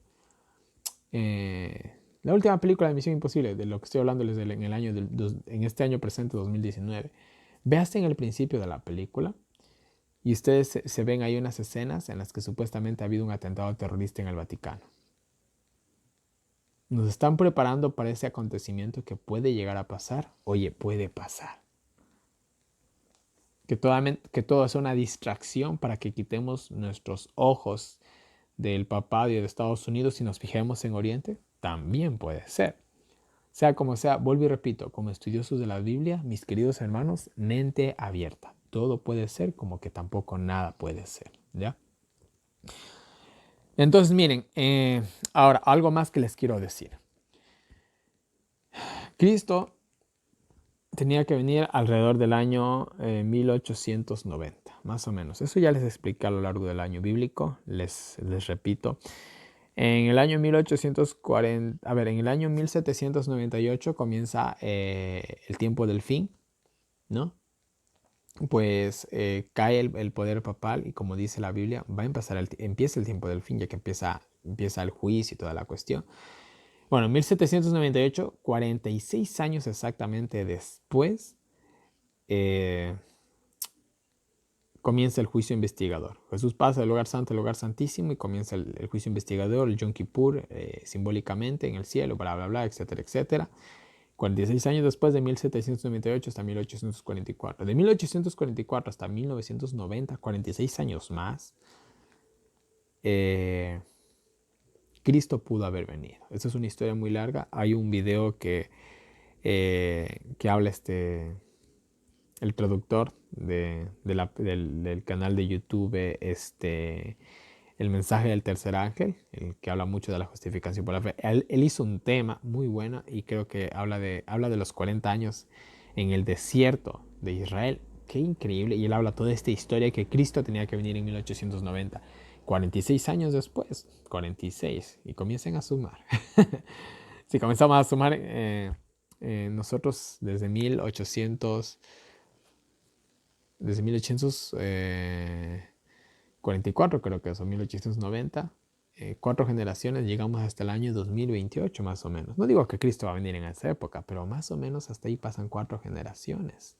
La última película de Misión Imposible, de lo que estoy hablando en este año presente, 2019. Veas en el principio de la película y ustedes se ven ahí unas escenas en las que supuestamente ha habido un atentado terrorista en el Vaticano. Nos están preparando para ese acontecimiento que puede llegar a pasar. Oye, puede pasar. Que todo es una distracción para que quitemos nuestros ojos del papado y de Estados Unidos y nos fijemos en Oriente. También puede ser. Sea como sea, vuelvo y repito, como estudiosos de la Biblia, mis queridos hermanos, mente abierta. Todo puede ser como que tampoco nada puede ser. ¿Ya? Entonces, miren, ahora algo más que les quiero decir. Cristo tenía que venir alrededor del año 1890, más o menos. Eso ya les expliqué a lo largo del año bíblico, les repito. En el año 1840, en el año 1798 comienza el tiempo del fin, ¿no? Pues cae el poder papal y como dice la Biblia, empieza el tiempo del fin, ya que empieza el juicio y toda la cuestión. Bueno, en 1798, 46 años exactamente después, comienza el juicio investigador. Jesús pasa del lugar santo al lugar santísimo y comienza el juicio investigador, el Yom Kippur, simbólicamente en el cielo, bla, bla, bla, etcétera, etcétera. 46 años después, de 1798 hasta 1844. De 1844 hasta 1990, 46 años más, Cristo pudo haber venido. Esta es una historia muy larga. Hay un video que habla el traductor del canal de YouTube, el mensaje del tercer ángel, el que habla mucho de la justificación por la fe. Él hizo un tema muy bueno y creo que habla de los 40 años en el desierto de Israel. Qué increíble. Y él habla toda esta historia que Cristo tenía que venir en 1890. 46 años después, 46, y comiencen a sumar. Si comenzamos a sumar, nosotros desde 1844, creo que son 1890, 4 generaciones, llegamos hasta el año 2028 más o menos. No digo que Cristo va a venir en esa época, pero más o menos hasta ahí pasan 4 generaciones.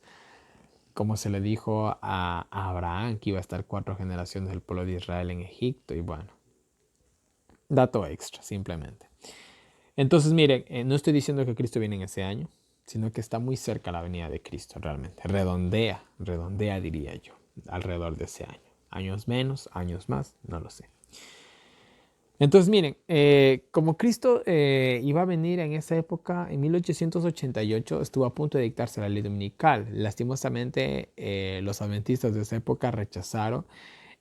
Como se le dijo a Abraham que iba a estar 4 generaciones del pueblo de Israel en Egipto. Y bueno, dato extra simplemente. Entonces miren, no estoy diciendo que Cristo viene en ese año, sino que está muy cerca la venida de Cristo realmente. Redondea diría yo, alrededor de ese año. Años menos, años más, no lo sé. Entonces miren, como Cristo iba a venir en esa época, en 1888 estuvo a punto de dictarse la ley dominical. Lastimosamente los adventistas de esa época rechazaron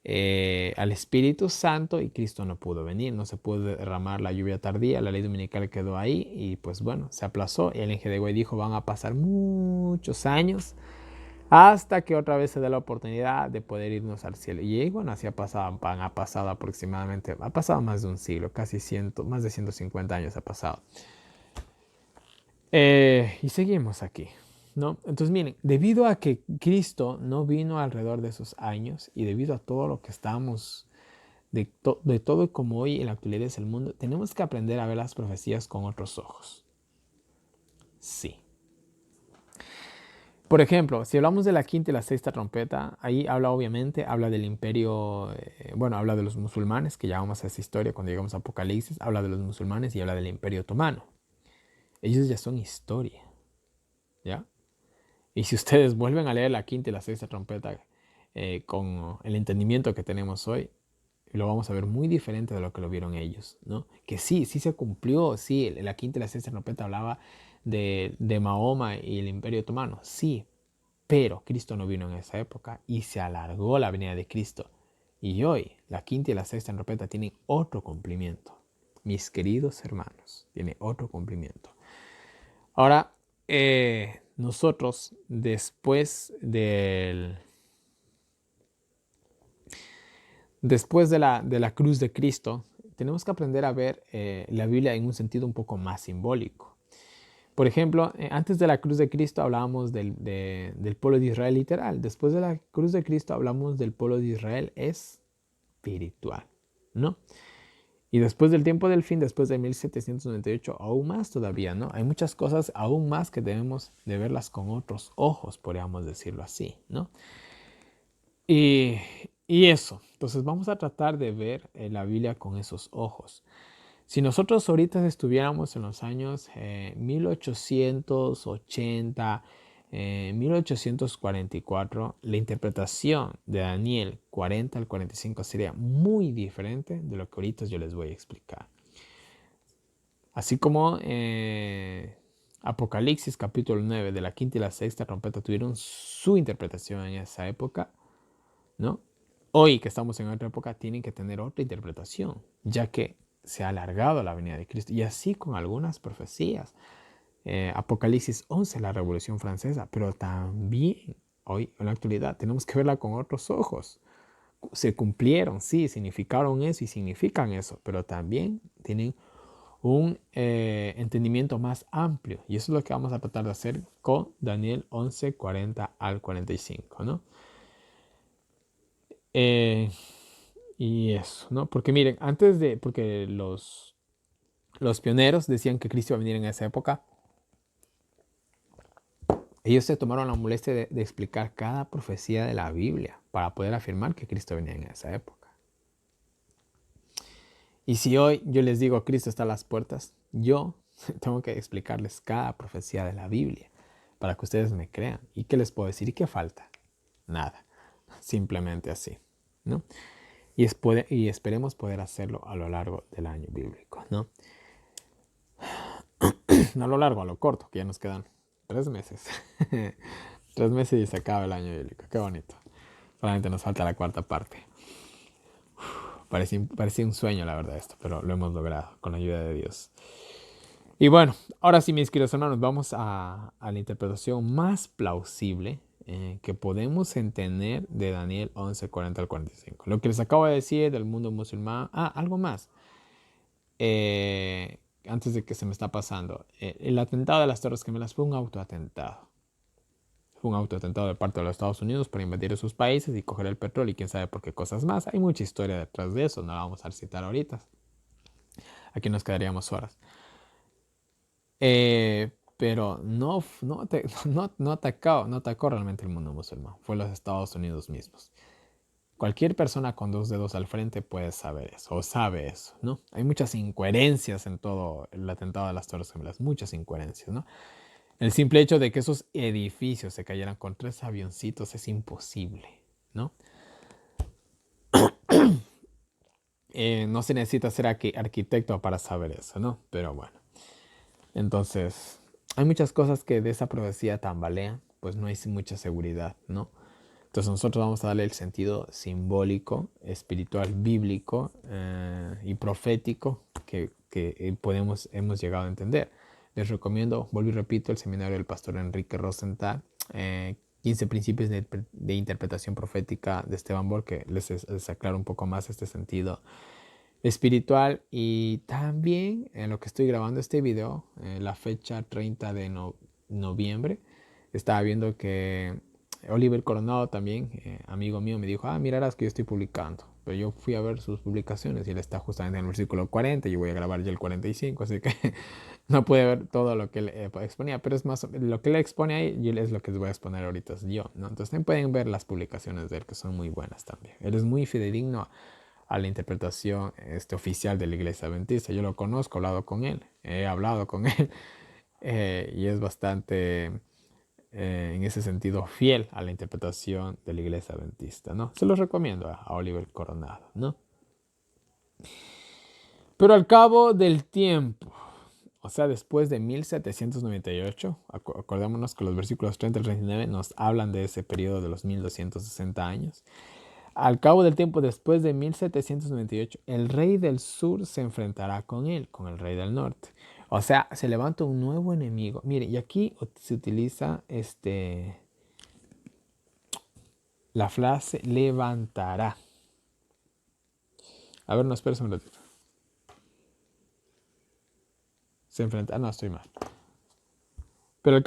al Espíritu Santo y Cristo no pudo venir, no se pudo derramar la lluvia tardía, la ley dominical quedó ahí y pues bueno, se aplazó y el NGDW dijo van a pasar muchos años hasta que otra vez se dé la oportunidad de poder irnos al cielo. Y bueno, así ha pasado aproximadamente, ha pasado más de un siglo, casi más de 150 años ha pasado. Y seguimos aquí, ¿no? Entonces miren, debido a que Cristo no vino alrededor de esos años y debido a todo lo que estamos, de todo como hoy en la actualidad es el mundo, tenemos que aprender a ver las profecías con otros ojos. Sí. Por ejemplo, si hablamos de la quinta y la sexta trompeta, ahí habla del imperio, habla de los musulmanes, que ya vamos a esa historia cuando llegamos a Apocalipsis, habla de los musulmanes y habla del imperio otomano. Ellos ya son historia, ¿ya? Y si ustedes vuelven a leer la quinta y la sexta trompeta con el entendimiento que tenemos hoy, lo vamos a ver muy diferente de lo que lo vieron ellos, ¿no? Que sí se cumplió, sí, la quinta y la sexta trompeta hablaba de Mahoma y el imperio otomano, sí, pero Cristo no vino en esa época y se alargó la venida de Cristo. Y hoy la quinta y la sexta trompeta tienen otro cumplimiento. Mis queridos hermanos, tiene otro cumplimiento. Ahora, nosotros después de la cruz de Cristo, tenemos que aprender a ver la Biblia en un sentido un poco más simbólico. Por ejemplo, antes de la cruz de Cristo hablábamos del pueblo de Israel literal. Después de la cruz de Cristo hablamos del pueblo de Israel espiritual, ¿no? Y después del tiempo del fin, después de 1798, aún más todavía, ¿no? Hay muchas cosas aún más que debemos de verlas con otros ojos, podríamos decirlo así, ¿no? Y eso, entonces vamos a tratar de ver la Biblia con esos ojos. Si nosotros ahorita estuviéramos en los años 1880, 1844, la interpretación de Daniel 40 al 45 sería muy diferente de lo que ahorita yo les voy a explicar. Así como Apocalipsis capítulo 9 de la quinta y la sexta trompeta tuvieron su interpretación en esa época, ¿no? Hoy que estamos en otra época tienen que tener otra interpretación, ya que se ha alargado la venida de Cristo. Y así con algunas profecías. Apocalipsis 11, la Revolución Francesa, pero también hoy en la actualidad tenemos que verla con otros ojos. Se cumplieron, sí, significaron eso y significan eso, pero también tienen un entendimiento más amplio. Y eso es lo que vamos a tratar de hacer con Daniel 11, 40 al 45, ¿no? Y eso, ¿no? Porque miren, porque los pioneros decían que Cristo iba a venir en esa época. Ellos se tomaron la molestia de explicar cada profecía de la Biblia para poder afirmar que Cristo venía en esa época. Y si hoy yo les digo Cristo está a las puertas, yo tengo que explicarles cada profecía de la Biblia para que ustedes me crean. ¿Y qué les puedo decir? ¿Y qué falta? Nada. Simplemente así, ¿no? Y esperemos poder hacerlo a lo largo del año bíblico, ¿no? No a lo largo, a lo corto, que ya nos quedan 3 meses. 3 meses y se acaba el año bíblico. Qué bonito. Solamente nos falta la cuarta parte. Parecía un sueño, la verdad, esto, pero lo hemos logrado con la ayuda de Dios. Y bueno, ahora sí, mis queridos hermanos, vamos a la interpretación más plausible que podemos entender de Daniel 11, 40 al 45. Lo que les acabo de decir del mundo musulmán. Algo más. Antes de que se me está pasando. El atentado de las Torres Gemelas fue un autoatentado. Fue un autoatentado de parte de los Estados Unidos para invadir sus países y coger el petróleo y quién sabe por qué cosas más. Hay mucha historia detrás de eso, no la vamos a citar ahorita. Aquí nos quedaríamos horas. Pero no atacó realmente el mundo musulmán. Fue los Estados Unidos mismos. Cualquier persona con 2 dedos al frente puede saber eso, o sabe eso, ¿no? Hay muchas incoherencias en todo el atentado de las Torres Gemelas, muchas incoherencias, ¿no? El simple hecho de que esos edificios se cayeran con 3 avioncitos es imposible, ¿no? No se necesita ser arquitecto para saber eso, ¿no? Pero bueno. Entonces, hay muchas cosas que de esa profecía tambalean, pues no hay mucha seguridad, ¿no? Entonces nosotros vamos a darle el sentido simbólico, espiritual, bíblico y profético que hemos llegado a entender. Les recomiendo, vuelvo y repito, el seminario del pastor Enrique Rosenthal, 15 principios de interpretación profética de Esteban Borg, que les aclaro un poco más este sentido espiritual. Y también en lo que estoy grabando este video, la fecha 30 de noviembre, estaba viendo que Oliver Coronado también, amigo mío, me dijo, mirarás que yo estoy publicando. Pero yo fui a ver sus publicaciones y él está justamente en el versículo 40, yo voy a grabar ya el 45, así que no puede ver todo lo que él exponía, pero es más, lo que él expone ahí y él es lo que les voy a exponer ahorita yo, ¿no? Entonces también pueden ver las publicaciones de él, que son muy buenas también. Él es muy fidedigno a la interpretación oficial de la Iglesia Adventista. Yo lo conozco, he hablado con él y es bastante en ese sentido fiel a la interpretación de la Iglesia Adventista, ¿no? Se los recomiendo a Oliver Coronado, ¿no? Pero al cabo del tiempo, o sea, después de 1798, acordémonos que los versículos 30 al 39 nos hablan de ese periodo de los 1260 años. Al cabo del tiempo, después de 1798, el rey del sur se enfrentará con él, con el rey del norte. O sea, se levanta un nuevo enemigo. Mire, y aquí se utiliza la frase levantará. A ver, no, espera un ratito. Se enfrenta. No, estoy mal. Pero al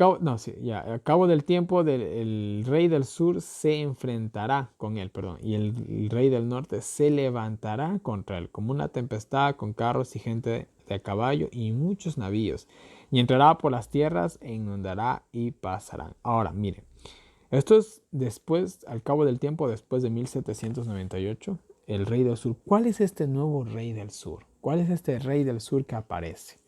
cabo del tiempo, el rey del sur se enfrentará con él, y el rey del norte se levantará contra él, como una tempestad con carros y gente de a caballo y muchos navíos, y entrará por las tierras e inundará y pasarán. Ahora, miren, esto es después, al cabo del tiempo, después de 1798, el rey del sur. ¿Cuál es este nuevo rey del sur? ¿Cuál es este rey del sur que aparece?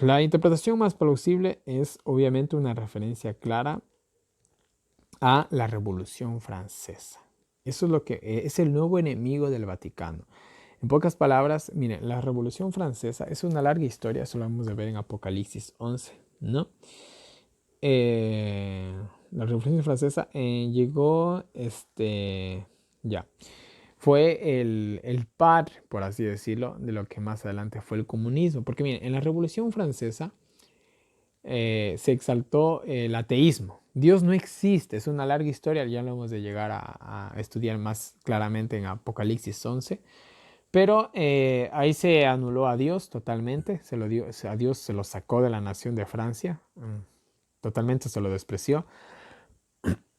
La interpretación más plausible es obviamente una referencia clara a la Revolución Francesa. Eso es lo que es el nuevo enemigo del Vaticano. En pocas palabras, miren, la Revolución Francesa es una larga historia, eso lo vamos a ver en Apocalipsis 11, ¿no? La Revolución Francesa llegó, fue el padre, por así decirlo, de lo que más adelante fue el comunismo. Porque miren, en la Revolución Francesa se exaltó el ateísmo. Dios no existe, es una larga historia, ya lo hemos de llegar a estudiar más claramente en Apocalipsis 11. Pero ahí se anuló a Dios totalmente, a Dios se lo sacó de la nación de Francia, totalmente se lo despreció.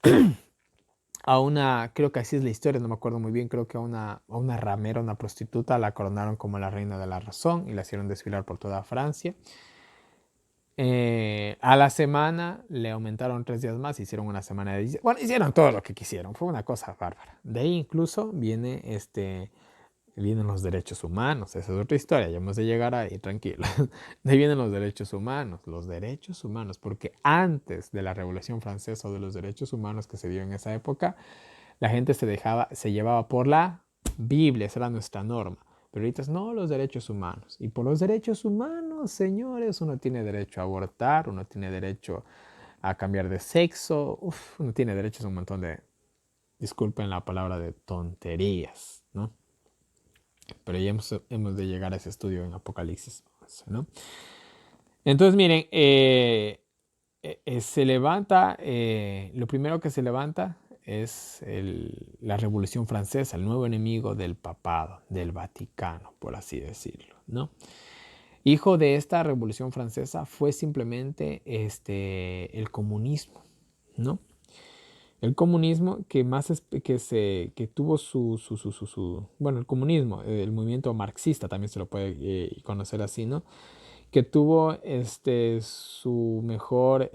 Creo que así es la historia, no me acuerdo muy bien, creo que a una ramera, una prostituta, la coronaron como la reina de la razón y la hicieron desfilar por toda Francia. A la semana le aumentaron 3 días más, hicieron una semana de 10. Bueno, hicieron todo lo que quisieron, fue una cosa bárbara. De ahí incluso vienen los derechos humanos, esa es otra historia, ya hemos de llegar ahí, tranquilo. De ahí vienen los derechos humanos, porque antes de la Revolución Francesa o de los derechos humanos que se dio en esa época, la gente se llevaba por la Biblia, esa era nuestra norma. Pero ahorita es no los derechos humanos. Y por los derechos humanos, señores, uno tiene derecho a abortar, uno tiene derecho a cambiar de sexo, uno tiene derechos a un montón de, disculpen la palabra, de tonterías, ¿no? Pero ya hemos de llegar a ese estudio en Apocalipsis, ¿no? Entonces, miren, se levanta, lo primero que se levanta es la Revolución Francesa, el nuevo enemigo del papado, del Vaticano, por así decirlo, ¿no? Hijo de esta Revolución Francesa fue simplemente el comunismo, ¿no? El comunismo que tuvo bueno, el comunismo, el movimiento marxista también se lo puede conocer así, ¿no? Que tuvo su mejor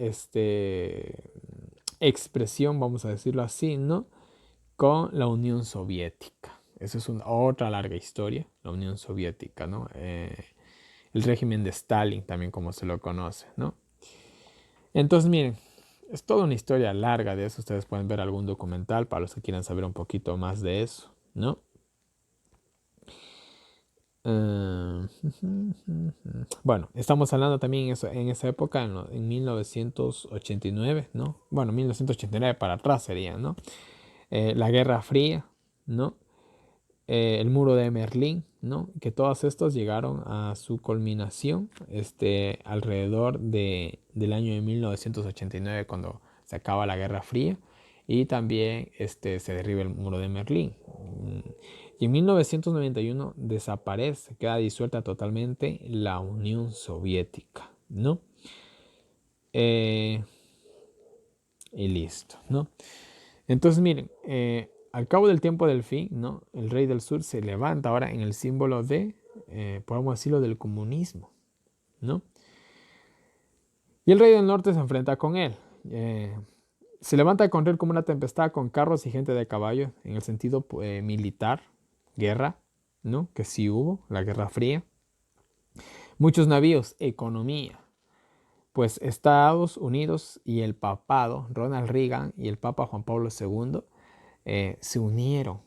expresión, vamos a decirlo así, ¿no? Con la Unión Soviética. Esa es otra larga historia, la Unión Soviética, ¿no? El régimen de Stalin, también como se lo conoce, ¿no? Entonces, miren, es toda una historia larga de eso. Ustedes pueden ver algún documental para los que quieran saber un poquito más de eso, ¿no? Bueno, estamos hablando también en esa época, en 1989, ¿no? Bueno, 1989 para atrás sería, ¿no? La Guerra Fría, ¿no? El muro de Berlín, ¿no? Que todos estos llegaron a su culminación alrededor del año de 1989 cuando se acaba la Guerra Fría y también se derriba el muro de Berlín. Y en 1991 desaparece, queda disuelta totalmente la Unión Soviética, ¿no? Y listo, ¿no? Entonces miren, al cabo del tiempo del fin, ¿no? El rey del sur se levanta ahora en el símbolo podemos decirlo, del comunismo, ¿no? Y el rey del norte se enfrenta con él. Se levanta con él como una tempestad con carros y gente de caballo, en el sentido militar, guerra, ¿no? Que sí hubo, la Guerra Fría. Muchos navíos, economía. Pues Estados Unidos y el papado, Ronald Reagan y el Papa Juan Pablo II, se unieron.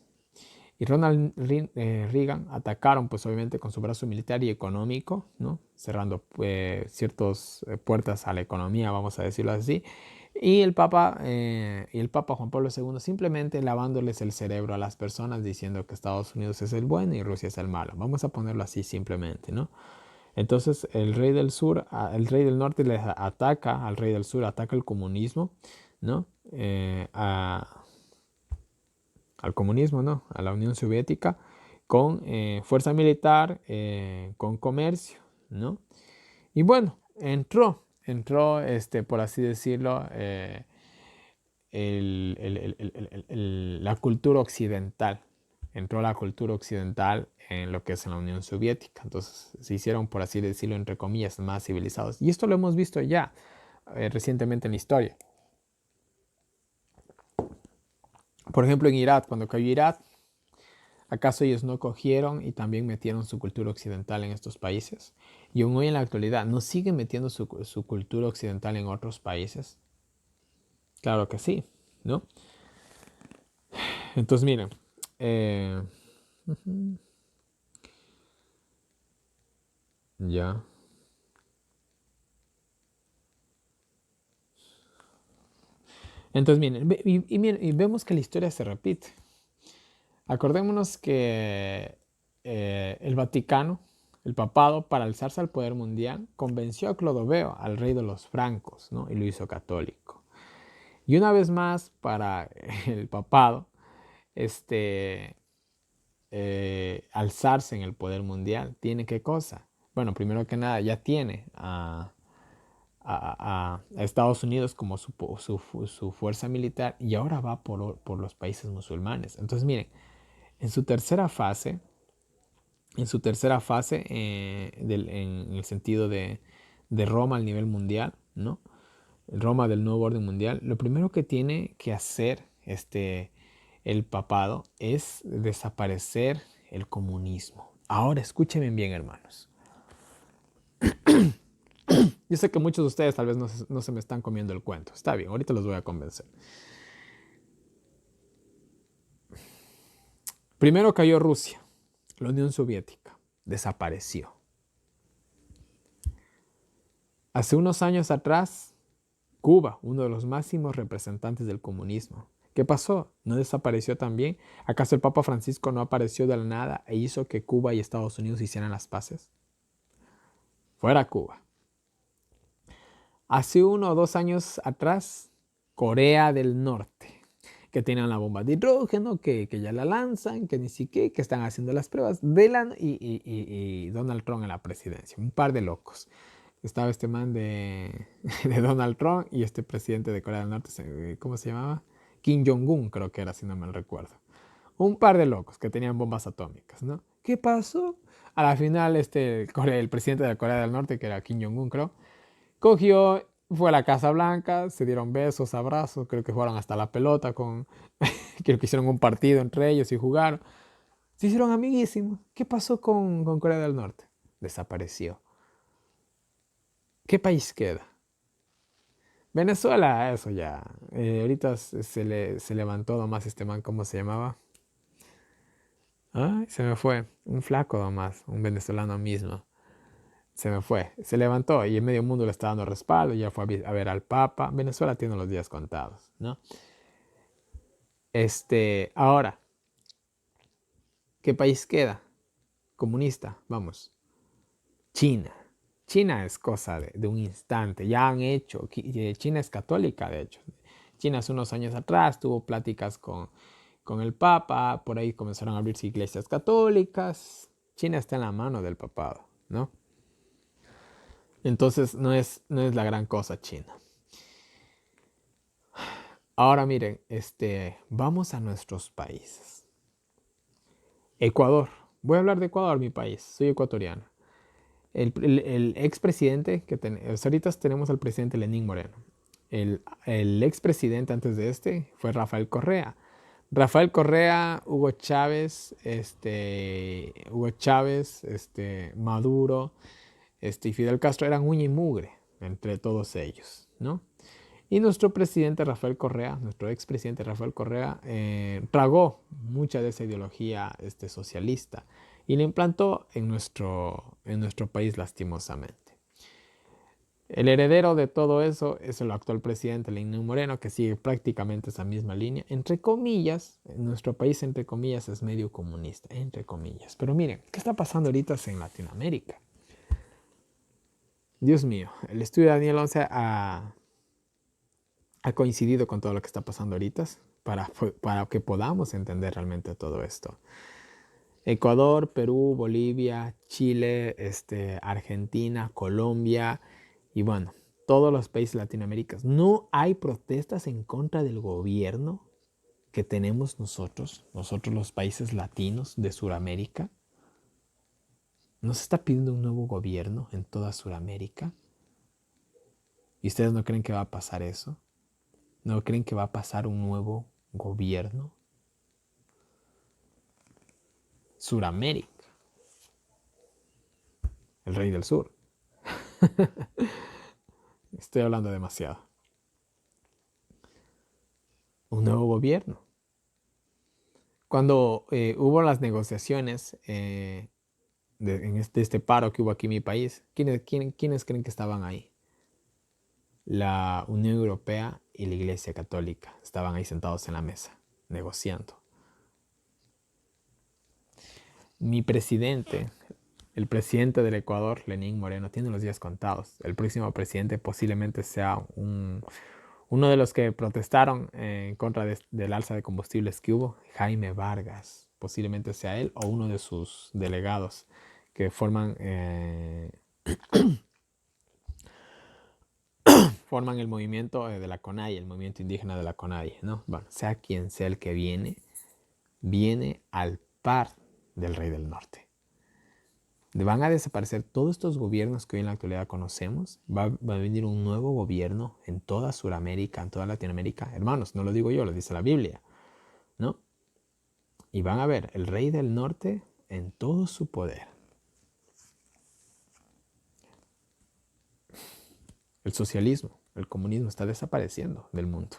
Y Ronald Reagan atacaron, pues obviamente, con su brazo militar y económico, ¿no? Cerrando ciertas puertas a la economía, vamos a decirlo así. Y el Papa Juan Pablo II simplemente lavándoles el cerebro a las personas diciendo que Estados Unidos es el bueno y Rusia es el malo. Vamos a ponerlo así simplemente, ¿no? Entonces el rey del sur, el rey del norte les ataca al rey del sur, ataca el comunismo, ¿no? Al comunismo, ¿no? A la Unión Soviética, con fuerza militar, con comercio, ¿no? Y bueno, entró, por así decirlo, la cultura occidental. Entró la cultura occidental en lo que es la Unión Soviética. Entonces se hicieron, por así decirlo, entre comillas, más civilizados. Y esto lo hemos visto ya recientemente en la historia. Por ejemplo, en Irak, cuando cayó Irak, ¿acaso ellos no cogieron y también metieron su cultura occidental en estos países? Y aún hoy en la actualidad, ¿no siguen metiendo su cultura occidental en otros países? Claro que sí, ¿no? Entonces, miren, eh, ya. Entonces, miren, y vemos que la historia se repite. Acordémonos que el Vaticano, el papado, para alzarse al poder mundial, convenció a Clodoveo, al rey de los francos, ¿no? Y lo hizo católico. Y una vez más, para el papado, alzarse en el poder mundial, ¿tiene qué cosa? Bueno, primero que nada, ya tiene a Estados Unidos como su fuerza militar y ahora va por los países musulmanes. Entonces, miren, en su tercera fase, en el sentido de Roma al nivel mundial, ¿no? Roma del nuevo orden mundial, lo primero que tiene que hacer el papado es desaparecer el comunismo. Ahora escúchenme bien, hermanos. Yo sé que muchos de ustedes tal vez no se me están comiendo el cuento. Está bien, ahorita los voy a convencer. Primero cayó Rusia, la Unión Soviética, desapareció. Hace unos años atrás, Cuba, uno de los máximos representantes del comunismo. ¿Qué pasó? ¿No desapareció también? ¿Acaso el Papa Francisco no apareció de la nada e hizo que Cuba y Estados Unidos hicieran las paces? Fuera Cuba. Hace 1 o 2 años atrás, Corea del Norte, que tienen la bomba de hidrógeno, que ya la lanzan, que ni siquiera, que están haciendo las pruebas, y Donald Trump en la presidencia. Un par de locos. Estaba este man de Donald Trump y este presidente de Corea del Norte, ¿cómo se llamaba? Kim Jong-un, creo que era, si no me recuerdo. Un par de locos que tenían bombas atómicas, ¿no? ¿Qué pasó? A la final, el presidente de Corea del Norte, que era Kim Jong-un, creo, cogió, fue a la Casa Blanca, se dieron besos, abrazos, creo que jugaron hasta la pelota creo que hicieron un partido entre ellos y jugaron. Se hicieron amiguísimos. ¿Qué pasó con Corea del Norte? Desapareció. ¿Qué país queda? Venezuela, eso ya. Ahorita se levantó nomás este man, ¿cómo se llamaba? Ay, se me fue. Un flaco nomás, un venezolano mismo. Se me fue. Se levantó y en medio mundo le está dando respaldo. Ya fue a ver al Papa. Venezuela tiene los días contados, ¿no? Ahora, ¿qué país queda? Comunista, vamos. China. China es cosa de un instante. Ya han hecho. China es católica, de hecho. China hace unos años atrás tuvo pláticas con el Papa. Por ahí comenzaron a abrirse iglesias católicas. China está en la mano del papado, ¿no? Entonces no es la gran cosa China. Ahora miren, vamos a nuestros países. Ecuador. Voy a hablar de Ecuador, mi país. Soy ecuatoriano. El expresidente ahorita tenemos al presidente Lenín Moreno. El expresidente antes de fue Rafael Correa. Rafael Correa, Hugo Chávez, Maduro, y Fidel Castro eran uña y mugre entre todos ellos, ¿no? Y nuestro presidente Rafael Correa, nuestro expresidente Rafael Correa, tragó mucha de esa ideología socialista y la implantó en nuestro país lastimosamente. El heredero de todo eso es el actual presidente Lenín Moreno, que sigue prácticamente esa misma línea. Entre comillas, en nuestro país, entre comillas, es medio comunista, entre comillas. Pero miren, ¿qué está pasando ahorita en Latinoamérica? Dios mío, el estudio de Daniel 11 ha coincidido con todo lo que está pasando ahorita para que podamos entender realmente todo esto. Ecuador, Perú, Bolivia, Chile, Argentina, Colombia y bueno, todos los países latinoamericanos. No hay protestas en contra del gobierno que tenemos nosotros los países latinos de Sudamérica. ¿No se está pidiendo un nuevo gobierno en toda Sudamérica? ¿Y ustedes no creen que va a pasar eso? ¿No creen que va a pasar un nuevo gobierno? Suramérica. El rey del sur. Estoy hablando demasiado. Un nuevo gobierno. Cuando hubo las negociaciones de este paro que hubo aquí en mi país, ¿quiénes creen que estaban ahí? La Unión Europea y la Iglesia Católica estaban ahí sentados en la mesa, negociando. Mi presidente, el presidente del Ecuador, Lenín Moreno, tiene los días contados. El próximo presidente posiblemente sea uno de los que protestaron en contra del alza de combustibles que hubo, Jaime Vargas. Posiblemente sea él o uno de sus delegados que forman el movimiento de la CONAIE, el movimiento indígena de la CONAIE, ¿no? Bueno, sea quien sea el que viene al par del Rey del Norte. Van a desaparecer todos estos gobiernos que hoy en la actualidad conocemos. Va a venir un nuevo gobierno en toda Sudamérica, en toda Latinoamérica. Hermanos, no lo digo yo, lo dice la Biblia, ¿no? Y van a ver el rey del norte en todo su poder. El socialismo, el comunismo está desapareciendo del mundo.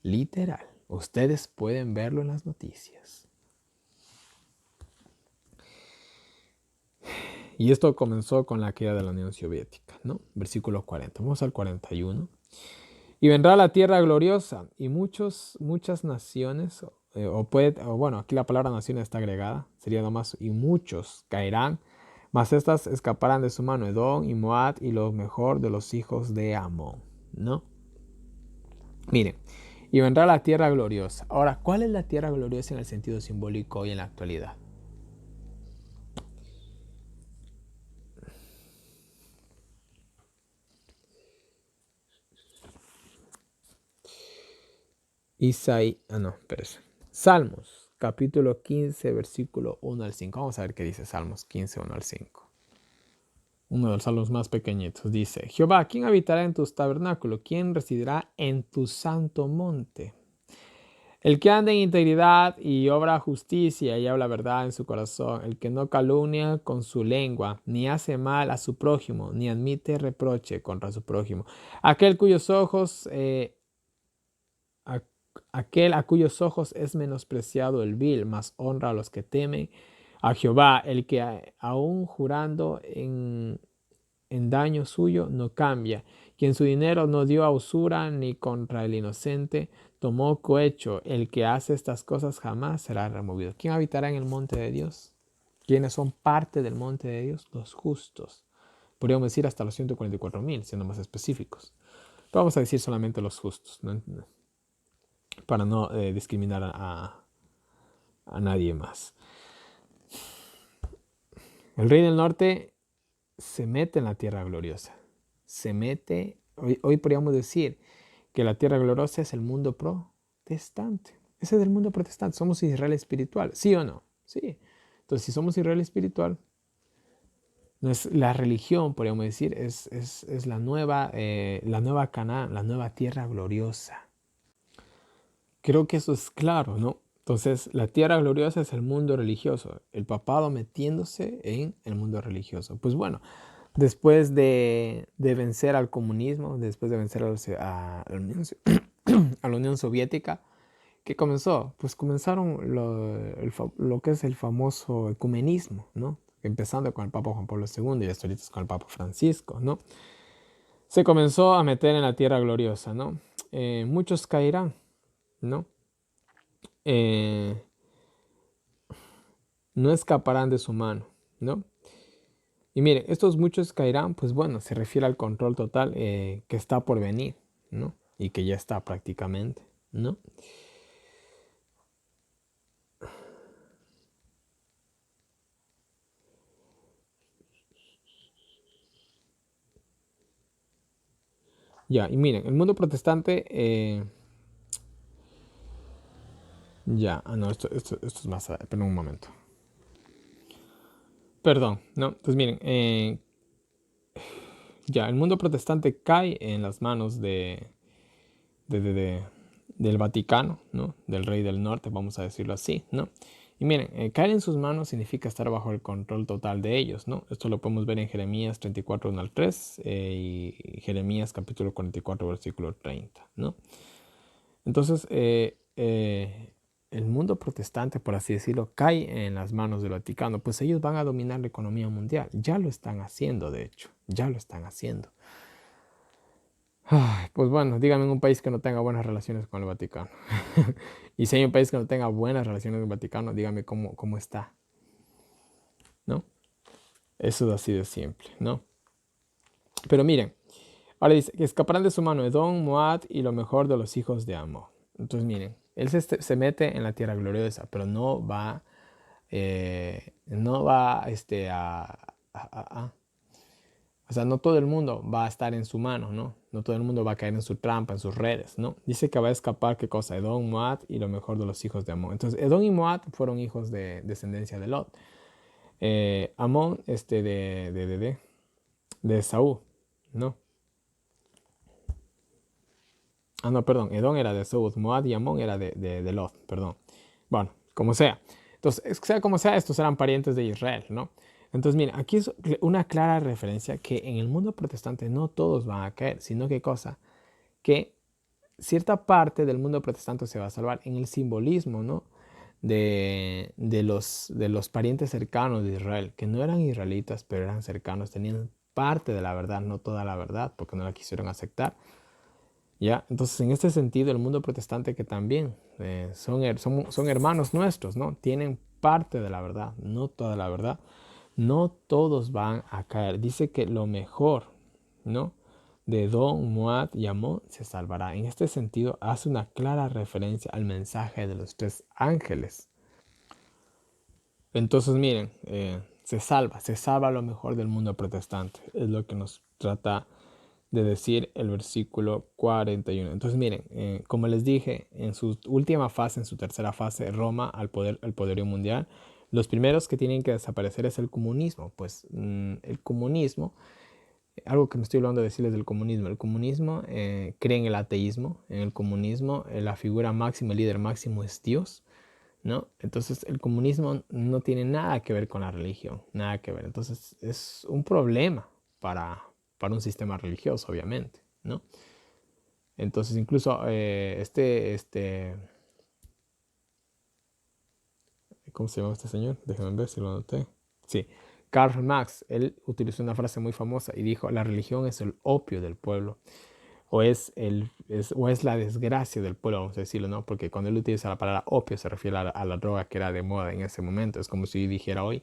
Literal. Ustedes pueden verlo en las noticias. Y esto comenzó con la caída de la Unión Soviética, ¿no? Versículo 40. Vamos al 41. Y vendrá la tierra gloriosa y muchas naciones, bueno, aquí la palabra naciones está agregada, sería nomás, y muchos caerán, mas estas escaparán de su mano, Edom y Moab y lo mejor de los hijos de Amón, ¿no? Miren, y vendrá la tierra gloriosa. Ahora, ¿cuál es la tierra gloriosa en el sentido simbólico hoy en la actualidad? Salmos, capítulo 15, versículo 1 al 5. Vamos a ver qué dice Salmos 15, 1 al 5. Uno de los salmos más pequeñitos. Dice, Jehová, ¿quién habitará en tus tabernáculos? ¿Quién residirá en tu santo monte? El que anda en integridad y obra justicia y habla verdad en su corazón, el que no calumnia con su lengua, ni hace mal a su prójimo, ni admite reproche contra su prójimo. Aquel cuyos ojos, aquel a cuyos ojos es menospreciado el vil, mas honra a los que temen a Jehová, el que aún jurando en daño suyo no cambia, quien su dinero no dio a usura ni contra el inocente tomó cohecho, el que hace estas cosas jamás será removido. ¿Quién habitará en el monte de Dios? ¿Quiénes son parte del monte de Dios? Los justos. Podríamos decir hasta los 144,000, siendo más específicos. Pero vamos a decir solamente los justos, ¿no? Para no discriminar a nadie más. El rey del norte se mete en la tierra gloriosa. Se mete, hoy podríamos decir que la tierra gloriosa es el mundo protestante. Ese es el mundo protestante. Somos Israel espiritual, ¿sí o no? Sí. Entonces, si somos Israel espiritual, no es la religión, podríamos decir, es la nueva Canaán, la nueva tierra gloriosa. Creo que eso es claro, ¿no? Entonces, la tierra gloriosa es el mundo religioso, el papado metiéndose en el mundo religioso. Pues bueno, después de vencer al comunismo, después de vencer a la Unión Soviética, ¿qué comenzó? Pues comenzaron lo que es el famoso ecumenismo, ¿no? Empezando con el Papa Juan Pablo II y hasta ahorita con el Papa Francisco, ¿no? Se comenzó a meter en la tierra gloriosa, ¿no? Muchos caerán, ¿no? No escaparán de su mano, ¿no? Y miren, estos muchos caerán, pues bueno, se refiere al control total que está por venir, ¿no? Y que ya está prácticamente, ¿no? Ya, y miren, el mundo protestante, ya, no, esto es más, pero un momento. Perdón, no, pues miren, ya, el mundo protestante cae en las manos del Vaticano, ¿no? Del rey del norte, vamos a decirlo así, ¿no? Y miren, caer en sus manos significa estar bajo el control total de ellos, ¿no? Esto lo podemos ver en Jeremías 34, 1 al 3 y Jeremías capítulo 44, versículo 30, ¿no? Entonces, el mundo protestante, por así decirlo, cae en las manos del Vaticano, pues ellos van a dominar la economía mundial. Ya lo están haciendo, de hecho, ya lo están haciendo. Ay, pues bueno, dígame en un país que no tenga buenas relaciones con el Vaticano. Y si hay un país que no tenga buenas relaciones con el Vaticano, dígame cómo está, ¿no? Eso es así de simple, ¿no? Pero miren, ahora dice que escaparán de su mano Edom, Moab y lo mejor de los hijos de Amón. Entonces miren, él se mete en la tierra gloriosa, pero no va o sea, no todo el mundo va a estar en su mano, ¿no? No todo el mundo va a caer en su trampa, en sus redes, ¿no? Dice que va a escapar, ¿qué cosa? Edom, Moab y lo mejor de los hijos de Amón. Entonces, Edom y Moab fueron hijos de descendencia de Lot. Amón de Esaú, ¿no? Ah, no, perdón, Edom era de Esaú, Moab y Amón era de Lot, perdón. Bueno, como sea. Entonces, sea como sea, estos eran parientes de Israel, ¿no? Entonces, mira, aquí es una clara referencia que en el mundo protestante no todos van a caer, sino que cosa, que cierta parte del mundo protestante se va a salvar en el simbolismo, ¿no? De los parientes cercanos de Israel, que no eran israelitas, pero eran cercanos, tenían parte de la verdad, no toda la verdad, porque no la quisieron aceptar. ¿Ya? Entonces, en este sentido, el mundo protestante que también son hermanos nuestros, ¿no? Tienen parte de la verdad, no toda la verdad. No todos van a caer. Dice que lo mejor, ¿no? De Edom, Moab y Amón se salvará. En este sentido, hace una clara referencia al mensaje de los tres ángeles. Entonces, miren, se salva lo mejor del mundo protestante. Es lo que nos trata de decir el versículo 41. Entonces, miren, como les dije, en su última fase, en su tercera fase, Roma al poderío mundial, los primeros que tienen que desaparecer es el comunismo. Pues el comunismo, algo que me estoy hablando de decirles del comunismo, el comunismo cree en el ateísmo. En el comunismo, la figura máxima, el líder máximo es Dios, ¿no? Entonces el comunismo no tiene nada que ver con la religión, nada que ver. Entonces es un problema para un sistema religioso, obviamente, ¿no? Entonces incluso ¿cómo se llama este señor? Déjenme ver si lo anoté. Sí, Karl Marx, él utilizó una frase muy famosa y dijo, la religión es el opio del pueblo. O es la desgracia del pueblo, vamos a decirlo, ¿no? Porque cuando él utiliza la palabra opio se refiere a la droga que era de moda en ese momento. Es como si dijera hoy,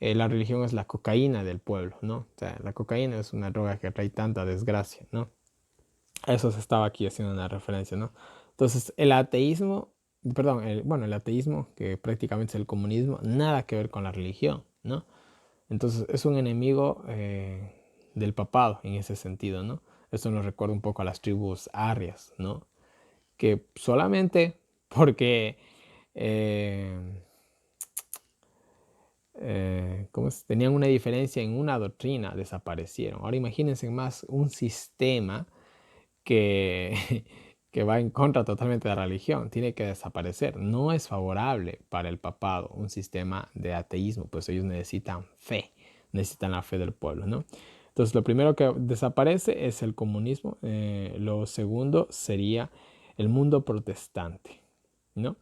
la religión es la cocaína del pueblo, ¿no? O sea, la cocaína es una droga que trae tanta desgracia, ¿no? A eso se estaba aquí haciendo una referencia, ¿no? Entonces, el ateísmo, perdón, el ateísmo, que prácticamente es el comunismo, nada que ver con la religión, ¿no? Entonces, es un enemigo del papado en ese sentido, ¿no? Esto nos recuerda un poco a las tribus arias, ¿no? Que solamente porque tenían una diferencia en una doctrina, desaparecieron. Ahora imagínense más un sistema que, que va en contra totalmente de la religión, tiene que desaparecer. No es favorable para el papado un sistema de ateísmo, pues ellos necesitan fe, necesitan la fe del pueblo, ¿no? Entonces lo primero que desaparece es el comunismo, lo segundo sería el mundo protestante, ¿no?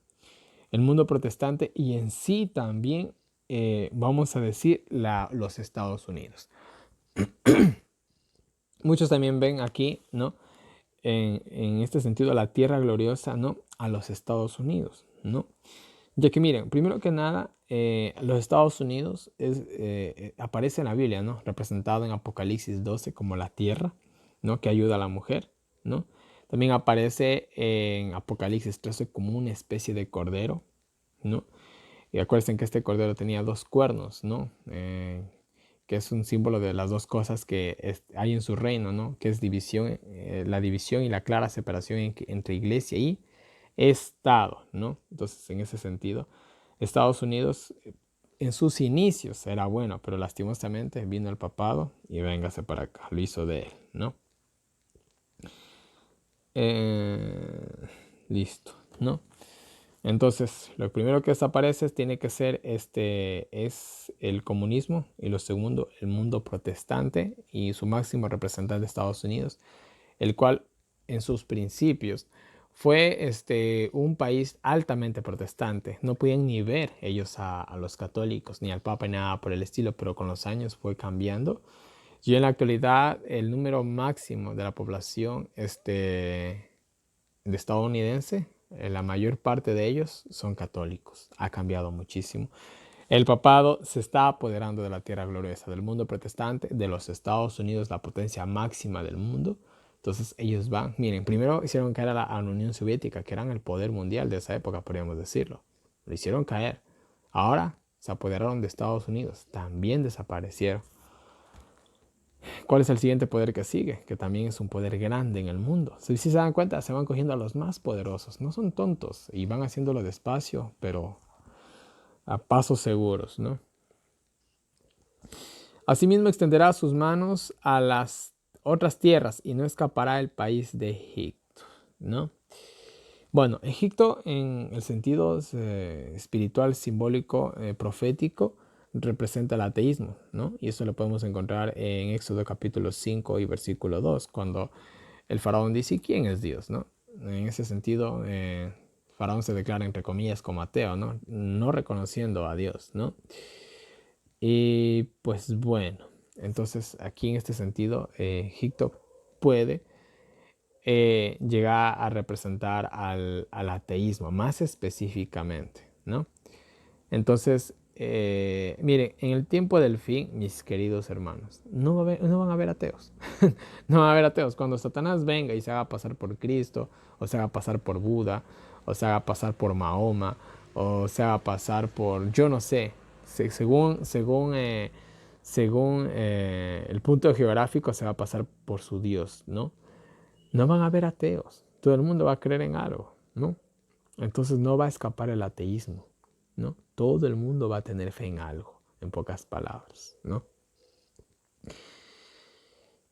El mundo protestante y en sí también, vamos a decir, los Estados Unidos. Muchos también ven aquí, ¿no? En este sentido, la tierra gloriosa, ¿no? A los Estados Unidos, ¿no? Ya que miren, primero que nada, los Estados Unidos aparece en la Biblia, ¿no? Representado en Apocalipsis 12 como la tierra, ¿no? Que ayuda a la mujer, ¿no? También aparece en Apocalipsis 13 como una especie de cordero, ¿no? Y acuérdense que este cordero tenía dos cuernos, ¿no? Que es un símbolo de las dos cosas que hay en su reino, ¿no? Que es división, la división y la clara separación entre iglesia y Estado, ¿no? Entonces, en ese sentido, Estados Unidos en sus inicios era bueno, pero lastimosamente vino el papado y véngase para acá, lo hizo de él, ¿no? Listo, ¿no? Entonces, lo primero que desaparece tiene que ser es el comunismo y lo segundo, el mundo protestante y su máximo representante de Estados Unidos, el cual en sus principios fue un país altamente protestante. No podían ni ver ellos a los católicos ni al Papa ni nada por el estilo, pero con los años fue cambiando. Y en la actualidad el número máximo de la población de estadounidense, la mayor parte de ellos son católicos. Ha cambiado muchísimo. El papado se está apoderando de la tierra gloriosa, del mundo protestante, de los Estados Unidos, la potencia máxima del mundo. Entonces ellos van, miren, primero hicieron caer a la Unión Soviética, que eran el poder mundial de esa época, podríamos decirlo. Lo hicieron caer. Ahora se apoderaron de Estados Unidos, también desaparecieron. ¿Cuál es el siguiente poder que sigue? Que también es un poder grande en el mundo. Si se dan cuenta, se van cogiendo a los más poderosos. No son tontos y van haciéndolo despacio, pero a pasos seguros, ¿no? Asimismo extenderá sus manos a las otras tierras y no escapará el país de Egipto, ¿no? Bueno, Egipto en el sentido espiritual, simbólico, profético, representa el ateísmo, ¿no? Y eso lo podemos encontrar en Éxodo capítulo 5 y versículo 2, cuando el faraón dice, ¿quién es Dios, no? En ese sentido, faraón se declara entre comillas como ateo, ¿no? No reconociendo a Dios, ¿no? Y pues bueno, entonces aquí en este sentido, Egipto puede llegar a representar al ateísmo, más específicamente, ¿no? Entonces, miren, en el tiempo del fin, mis queridos hermanos, no van a haber ateos. No van a haber ateos. Cuando Satanás venga y se haga pasar por Cristo, o se haga pasar por Buda, o se haga pasar por Mahoma, o se haga pasar por, yo no sé, según el punto geográfico, se va a pasar por su Dios, ¿no? No van a haber ateos. Todo el mundo va a creer en algo, ¿no? Entonces no va a escapar el ateísmo, ¿no? Todo el mundo va a tener fe en algo, en pocas palabras, ¿no?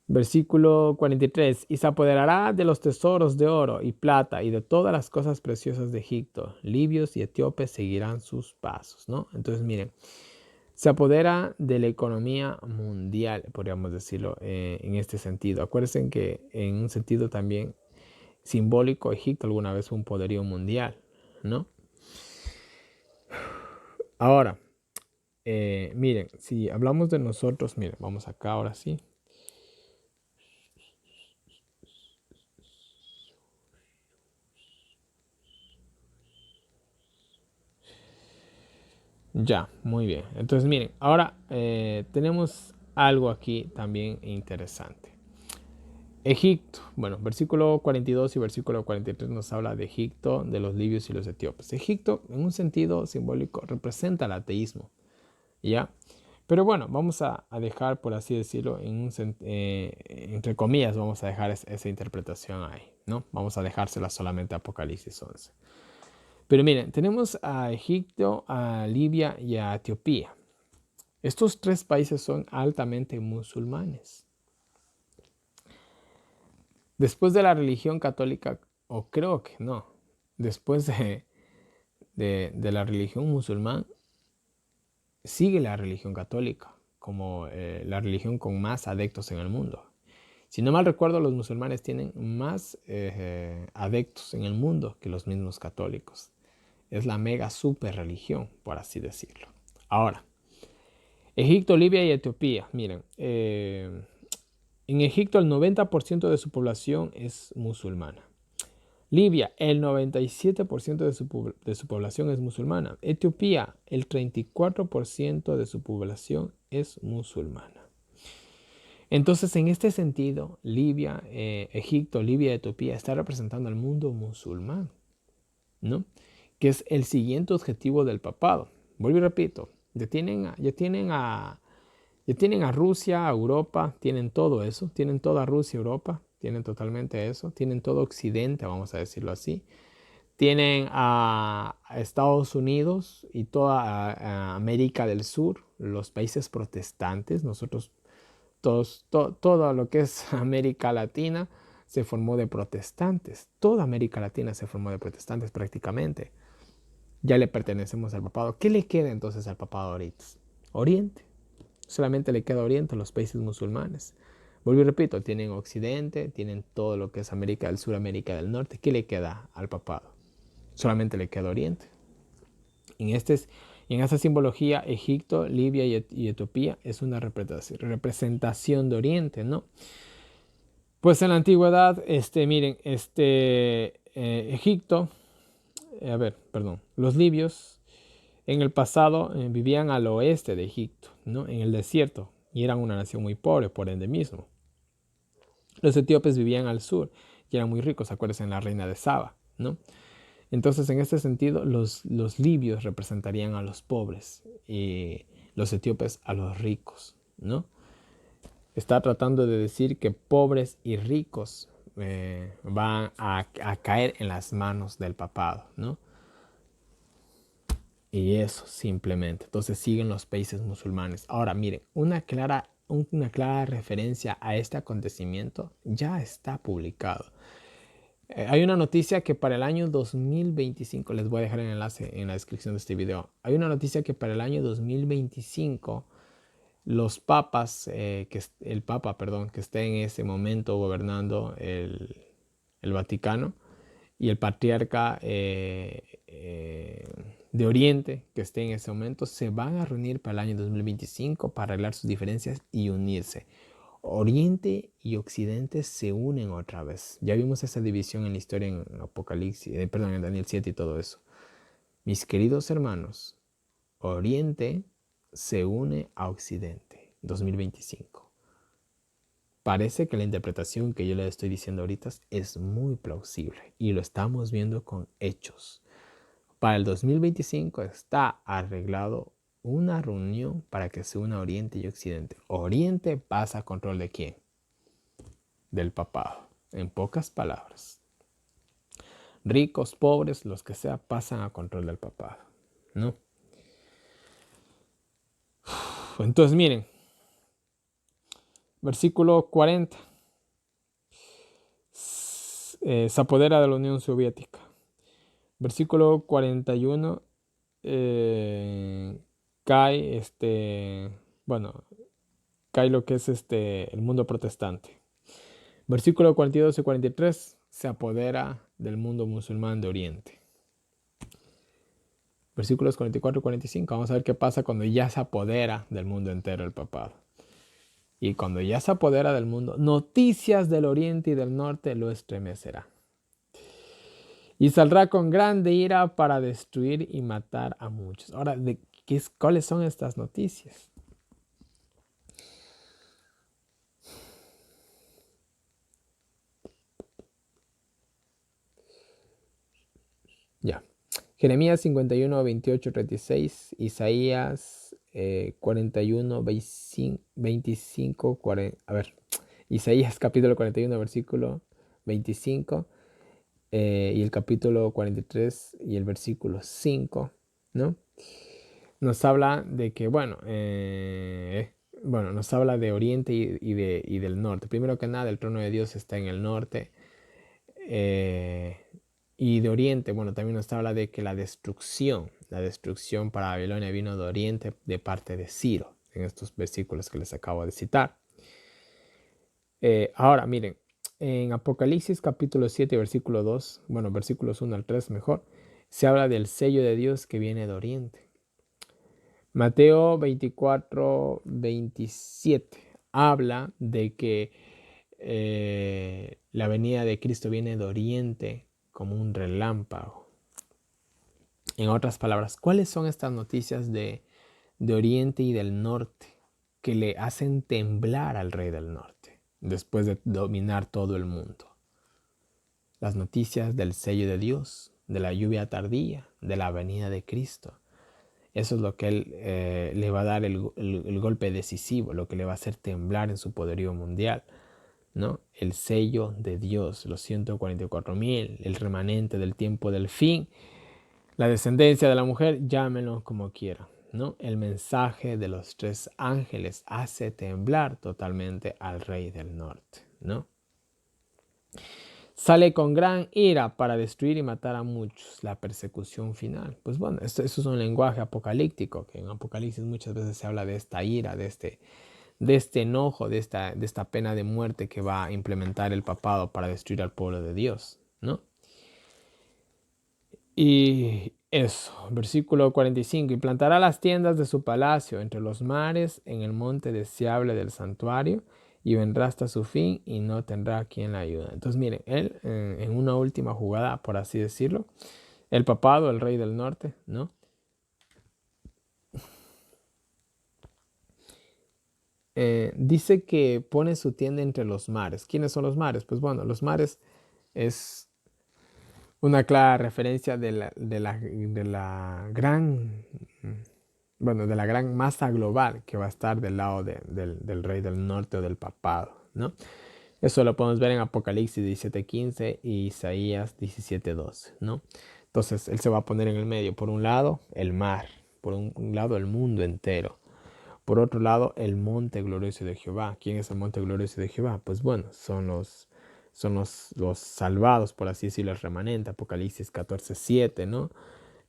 Versículo 43. Y se apoderará de los tesoros de oro y plata y de todas las cosas preciosas de Egipto. Libios y etíopes seguirán sus pasos, ¿no? Entonces miren, se apodera de la economía mundial, podríamos decirlo en este sentido. Acuérdense que en un sentido también simbólico, Egipto alguna vez fue un poderío mundial, ¿no? Ahora, miren, si hablamos de nosotros, miren, vamos acá ahora sí. Ya, muy bien. Entonces, miren, ahora tenemos algo aquí también interesante. Egipto, bueno, versículo 42 y versículo 43 nos habla de Egipto, de los libios y los etíopes. Egipto, en un sentido simbólico, representa el ateísmo, ¿ya? Pero bueno, vamos a dejar, por así decirlo, entre comillas, vamos a dejar esa interpretación ahí, ¿no? Vamos a dejársela solamente a Apocalipsis 11. Pero miren, tenemos a Egipto, a Libia y a Etiopía. Estos tres países son altamente musulmanes. Después de la religión católica, o creo que no, después de la religión musulmán, sigue la religión católica como la religión con más adeptos en el mundo. Si no mal recuerdo, los musulmanes tienen más adeptos en el mundo que los mismos católicos. Es la mega super religión, por así decirlo. Ahora, Egipto, Libia y Etiopía. Miren, en Egipto el 90% de su población es musulmana. Libia, el 97% de su población es musulmana. Etiopía, el 34% de su población es musulmana. Entonces, en este sentido, Libia, Egipto, Libia y Etiopía está representando al mundo musulmán, ¿no? Que es el siguiente objetivo del papado. Vuelvo y repito, ya tienen a Rusia, a Europa, tienen todo eso, tienen toda Rusia, Europa, tienen totalmente eso, tienen todo Occidente, vamos a decirlo así. Tienen a Estados Unidos y toda a América del Sur, los países protestantes. Nosotros, todo lo que es América Latina se formó de protestantes. Toda América Latina se formó de protestantes prácticamente. Ya le pertenecemos al papado. ¿Qué le queda entonces al papado ahorita? Oriente. Solamente le queda Oriente a los países musulmanes. Vuelvo y repito, tienen Occidente, tienen todo lo que es América del Sur, América del Norte. ¿Qué le queda al papado? Solamente le queda Oriente. En esta simbología, Egipto, Libia y Etiopía es una representación de Oriente, ¿no? Pues en la antigüedad, miren, Egipto, los libios en el pasado vivían al oeste de Egipto, ¿no? En el desierto, y eran una nación muy pobre por ende mismo. Los etíopes vivían al sur y eran muy ricos, acuérdense en la reina de Saba, ¿no? Entonces, en este sentido, los libios representarían a los pobres y los etíopes a los ricos, ¿no? Está tratando de decir que pobres y ricos van a caer en las manos del papado, ¿no? Y eso simplemente. Entonces siguen los países musulmanes. Ahora miren, una clara referencia a este acontecimiento ya está publicado. Hay una noticia que para el año 2025, les voy a dejar el enlace en la descripción de este video. Hay una noticia que para el año 2025 los papas, el papa, perdón, que esté en ese momento gobernando el Vaticano, y el patriarca de Oriente, que esté en ese momento, se van a reunir para el año 2025 para arreglar sus diferencias y unirse. Oriente y Occidente se unen otra vez. Ya vimos esa división en la historia en Apocalipsis, perdón, en Daniel 7 y todo eso. Mis queridos hermanos, Oriente se une a Occidente 2025. Parece que la interpretación que yo le estoy diciendo ahorita es muy plausible y lo estamos viendo con hechos. Para el 2025 está arreglado una reunión para que se una Oriente y Occidente. Oriente pasa a control ¿de quién? Del papado. En pocas palabras. Ricos, pobres, los que sea, pasan a control del papado, ¿no? Entonces miren, versículo 40. Se apodera de la Unión Soviética. Versículo 41. Cae cae lo que es el mundo protestante. Versículo 42 y 43, se apodera del mundo musulmán de Oriente. Versículos 44 y 45, vamos a ver qué pasa cuando ya se apodera del mundo entero el papado. Y cuando ya se apodera del mundo, noticias del Oriente y del Norte lo estremecerá. Y saldrá con grande ira para destruir y matar a muchos. Ahora, ¿cuáles son estas noticias? Ya. Jeremías 51, 28, 36, Isaías 41, 25, 40. A ver, Isaías capítulo 41, versículo 25, y el capítulo 43 y el versículo 5, ¿no? Nos habla de que, nos habla de Oriente y del Norte. Primero que nada, el trono de Dios está en el norte. Y de Oriente, también nos habla de que la destrucción para Babilonia vino de Oriente de parte de Ciro, en estos versículos que les acabo de citar. Ahora, miren, en Apocalipsis capítulo 7, versículo 2, versículos 1 al 3 mejor, se habla del sello de Dios que viene de Oriente. Mateo 24, 27 habla de que la venida de Cristo viene de Oriente como un relámpago. En otras palabras, ¿cuáles son estas noticias de Oriente y del Norte que le hacen temblar al rey del Norte después de dominar todo el mundo? Las noticias del sello de Dios, de la lluvia tardía, de la venida de Cristo. Eso es lo que él le va a dar el golpe decisivo, lo que le va a hacer temblar en su poderío mundial, ¿no? El sello de Dios, los 144,000, el remanente del tiempo del fin, la descendencia de la mujer, llámenlo como quieran, ¿no? El mensaje de los 3 ángeles hace temblar totalmente al rey del norte, ¿no? Sale con gran ira para destruir y matar a muchos. La persecución final. Pues eso es un lenguaje apocalíptico, que en Apocalipsis muchas veces se habla de esta ira, de este enojo, de esta pena de muerte que va a implementar el papado para destruir al pueblo de Dios, ¿no? Y eso, versículo 45. Y plantará las tiendas de su palacio entre los mares en el monte deseable del santuario, y vendrá hasta su fin y no tendrá quien la ayude. Entonces miren, él en una última jugada, por así decirlo, el papado, el rey del norte, ¿no? Dice que pone su tienda entre los mares. ¿Quiénes son los mares? Pues los mares es una clara referencia de la gran masa global que va a estar del lado del rey del norte o del papado, ¿no? Eso lo podemos ver en Apocalipsis 17:15 y Isaías 17:12, ¿no? Entonces Él se va a poner en el medio. Por un lado, el mar. Por un lado, el mundo entero. Por otro lado, el monte glorioso de Jehová. ¿Quién es el monte glorioso de Jehová? Pues bueno, son los salvados, por así decirlo, el remanente. Apocalipsis 14:7, ¿no?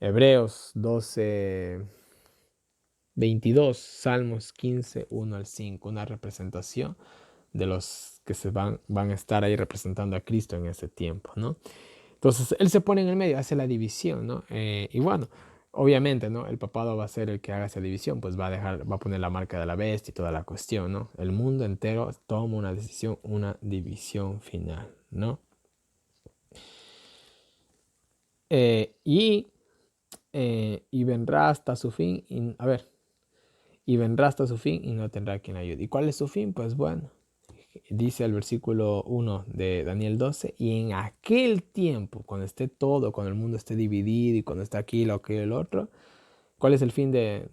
Hebreos 12:22, Salmos 15:1 al 5. Una representación de los que van a estar ahí representando a Cristo en ese tiempo, ¿no? Entonces, Él se pone en el medio, hace la división, ¿no? Y bueno, obviamente, ¿no? El papado va a ser el que haga esa división, pues va a poner la marca de la bestia y toda la cuestión, ¿no? El mundo entero toma una decisión, una división final, ¿no? Y vendrá hasta su fin, y vendrá hasta su fin y no tendrá quien la ayude. ¿Y cuál es su fin? Pues bueno, dice el versículo 1 de Daniel 12, y en aquel tiempo, cuando esté todo, cuando el mundo esté dividido y cuando esté aquí, lo que el otro, ¿cuál es el fin del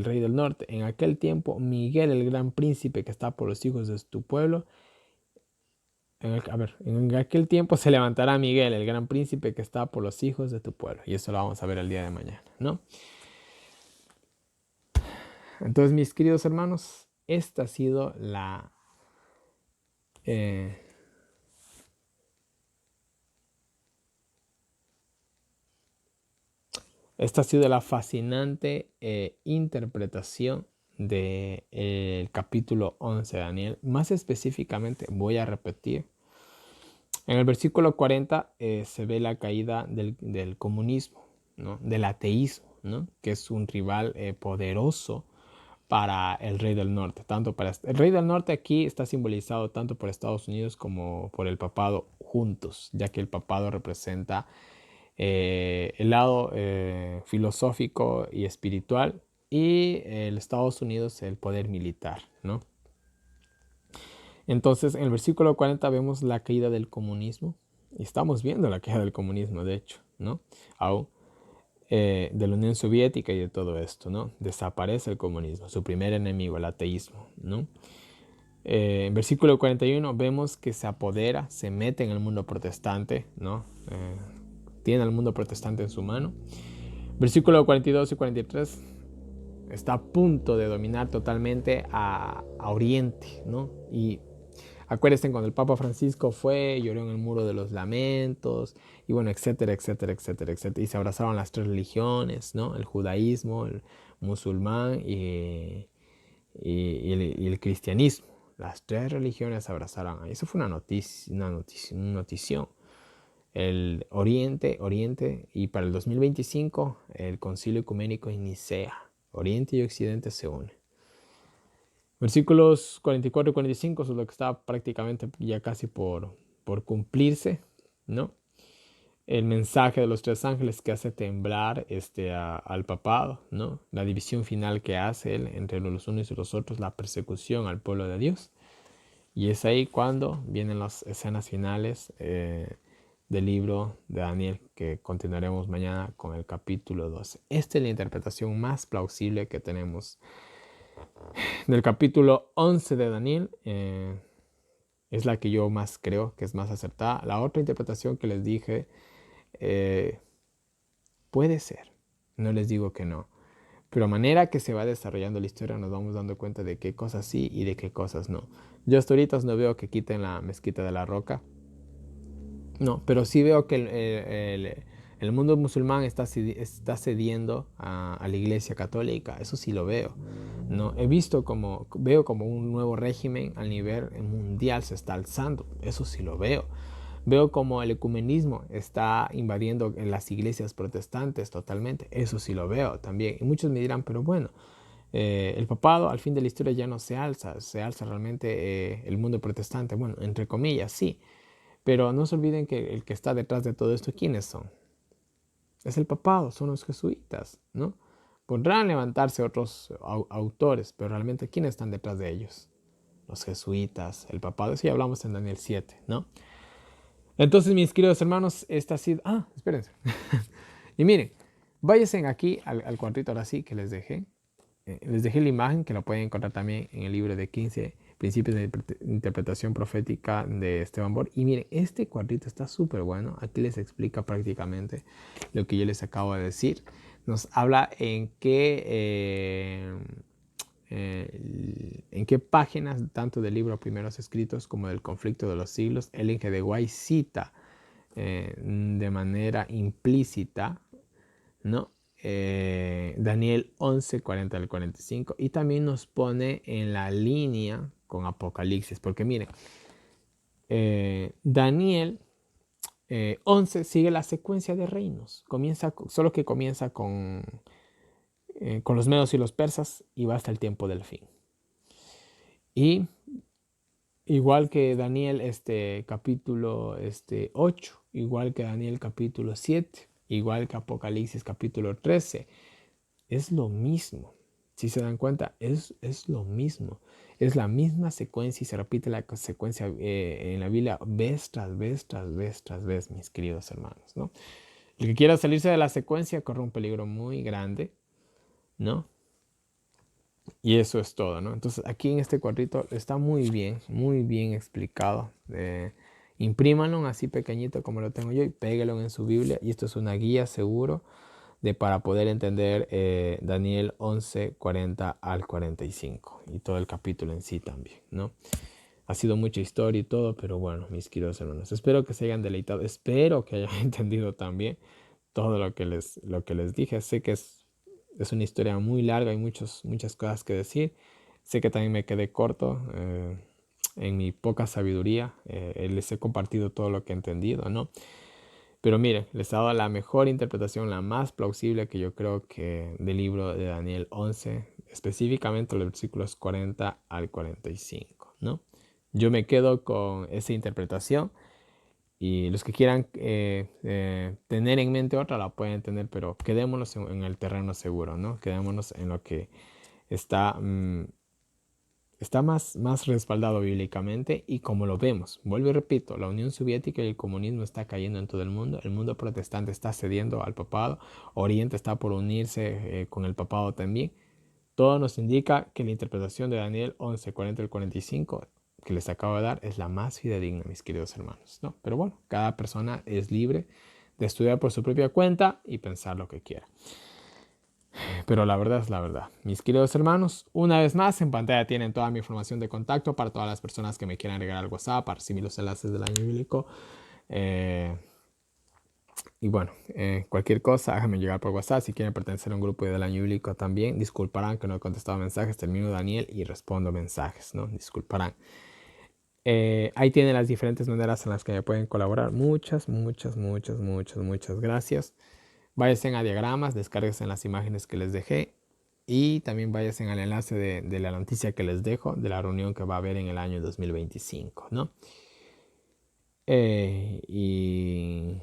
rey del norte? En aquel tiempo, Miguel, el gran príncipe que está por los hijos de tu pueblo, en aquel tiempo se levantará Miguel, el gran príncipe que está por los hijos de tu pueblo. Y eso lo vamos a ver el día de mañana, ¿no? Entonces, mis queridos hermanos, esta ha sido la fascinante interpretación del capítulo 11 de Daniel. Más específicamente, voy a repetir. En el versículo 40 se ve la caída del comunismo, ¿no? Del ateísmo, ¿no? Que es un rival poderoso para el rey del norte. El rey del norte aquí está simbolizado tanto por Estados Unidos como por el papado juntos, ya que el papado representa el lado filosófico y espiritual, y el Estados Unidos el poder militar, ¿no? Entonces, en el versículo 40 vemos la caída del comunismo, y estamos viendo la caída del comunismo, de hecho, ¿no? Aún de la Unión Soviética y de todo esto, ¿no? Desaparece el comunismo, su primer enemigo, el ateísmo, ¿no? En versículo 41 vemos que se apodera, se mete en el mundo protestante, ¿no? Tiene al mundo protestante en su mano. Versículo 42 y 43 está a punto de dominar totalmente a Oriente, ¿no? Y acuérdense cuando el Papa Francisco fue, lloró en el muro de los lamentos, y bueno, etcétera, etcétera, etcétera, etcétera. Y se abrazaron las tres religiones, ¿no? El judaísmo, el musulmán y el cristianismo. Las tres religiones se abrazaron. Eso fue una notición. El Oriente, y para el 2025 el Concilio Ecuménico en Nicea. Oriente y Occidente se unen. Versículos 44 y 45 es lo que está prácticamente ya casi por cumplirse, ¿no? El mensaje de los tres ángeles que hace temblar al papado, ¿no? La división final que hace él entre los unos y los otros, la persecución al pueblo de Dios. Y es ahí cuando vienen las escenas finales del libro de Daniel, que continuaremos mañana con el capítulo 12. Esta es la interpretación más plausible que tenemos del capítulo 11 de Daniel. Es la que yo más creo que es más acertada. La otra interpretación que les dije puede ser, no les digo que no, pero a manera que se va desarrollando la historia nos vamos dando cuenta de qué cosas sí y de qué cosas no. Yo hasta ahorita no veo que quiten la mezquita de la Roca, no, pero sí veo que el mundo musulmán está cediendo a la Iglesia Católica. Eso sí lo veo, ¿no? Veo como un nuevo régimen a nivel mundial se está alzando. Eso sí lo veo. Veo como el ecumenismo está invadiendo en las iglesias protestantes totalmente. Eso sí lo veo también. Y muchos me dirán, pero bueno, el papado al fin de la historia ya no se alza realmente el mundo protestante. Bueno, entre comillas, sí. Pero no se olviden que el que está detrás de todo esto, ¿quiénes son? Es el papado, son los jesuitas, ¿no? Podrán levantarse otros autores, pero realmente ¿quiénes están detrás de ellos? Los jesuitas, el papado. Eso ya hablamos en Daniel 7, ¿no? Entonces, mis queridos hermanos, esta ha sido... espérense. Y miren, váyanse aquí al cuartito ahora sí que les dejé. Les dejé la imagen que la pueden encontrar también en el libro de 15 Principios de interpretación profética de Esteban Bor. Y miren, este cuadrito está súper bueno. Aquí les explica prácticamente lo que yo les acabo de decir. Nos habla en qué páginas, tanto del libro Primeros Escritos como del Conflicto de los Siglos, Ellen G. de White cita de manera implícita, ¿no? Daniel 11, 40 al 45, y también nos pone en la línea con Apocalipsis, porque miren, Daniel 11 sigue la secuencia de reinos, solo que comienza con los medos y los persas y va hasta el tiempo del fin. Y igual que Daniel capítulo 8, igual que Daniel capítulo 7, igual que Apocalipsis capítulo 13, es lo mismo. Si se dan cuenta, es lo mismo. Es la misma secuencia y se repite la secuencia en la Biblia vez tras vez, tras vez, tras vez, mis queridos hermanos, ¿no? El que quiera salirse de la secuencia corre un peligro muy grande, ¿no? Y eso es todo, ¿no? Entonces aquí en este cuadrito está muy bien explicado. Imprímanlo así pequeñito como lo tengo yo y péguelo en su Biblia. Y esto es una guía seguro para poder entender Daniel 11, 40 al 45 y todo el capítulo en sí también, ¿no? Ha sido mucha historia y todo, pero bueno, mis queridos hermanos, espero que se hayan deleitado, espero que hayan entendido también todo lo que les dije. Sé que es una historia muy larga y muchas cosas que decir. Sé que también me quedé corto en mi poca sabiduría. Les he compartido todo lo que he entendido, ¿no? Pero miren, les he dado la mejor interpretación, la más plausible que yo creo que del libro de Daniel 11, específicamente los versículos 40 al 45, ¿no? Yo me quedo con esa interpretación y los que quieran tener en mente otra la pueden tener, pero quedémonos en el terreno seguro, ¿no? Quedémonos en lo que está más respaldado bíblicamente y como lo vemos, vuelvo y repito, la Unión Soviética y el comunismo está cayendo en todo el mundo protestante está cediendo al papado, Oriente está por unirse con el papado también. Todo nos indica que la interpretación de Daniel 11, 40 al 45 que les acabo de dar es la más fidedigna, mis queridos hermanos, ¿no? Pero bueno, cada persona es libre de estudiar por su propia cuenta y pensar lo que quiera. Pero la verdad es la verdad. Mis queridos hermanos, una vez más en pantalla tienen toda mi información de contacto para todas las personas que me quieran agregar al WhatsApp, para recibir los enlaces del año bíblico. Y bueno, cualquier cosa, háganme llegar por WhatsApp. Si quieren pertenecer a un grupo del año bíblico también, disculparán que no he contestado mensajes. Termino Daniel y respondo mensajes, ¿no? Disculparán. Ahí tienen las diferentes maneras en las que me pueden colaborar. Muchas gracias. Váyanse a diagramas, descárguense las imágenes que les dejé y también váyanse al enlace de la noticia que les dejo de la reunión que va a haber en el año 2025, ¿no? Y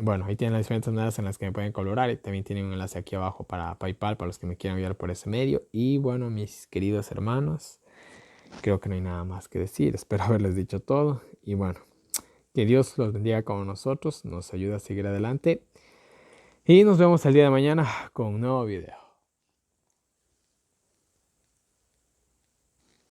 bueno, ahí tienen las diferentes maneras en las que me pueden colaborar y también tienen un enlace aquí abajo para PayPal para los que me quieran enviar por ese medio. Y bueno, mis queridos hermanos, creo que no hay nada más que decir. Espero haberles dicho todo y bueno, que Dios los bendiga como nosotros, nos ayude a seguir adelante. Y nos vemos el día de mañana con un nuevo video.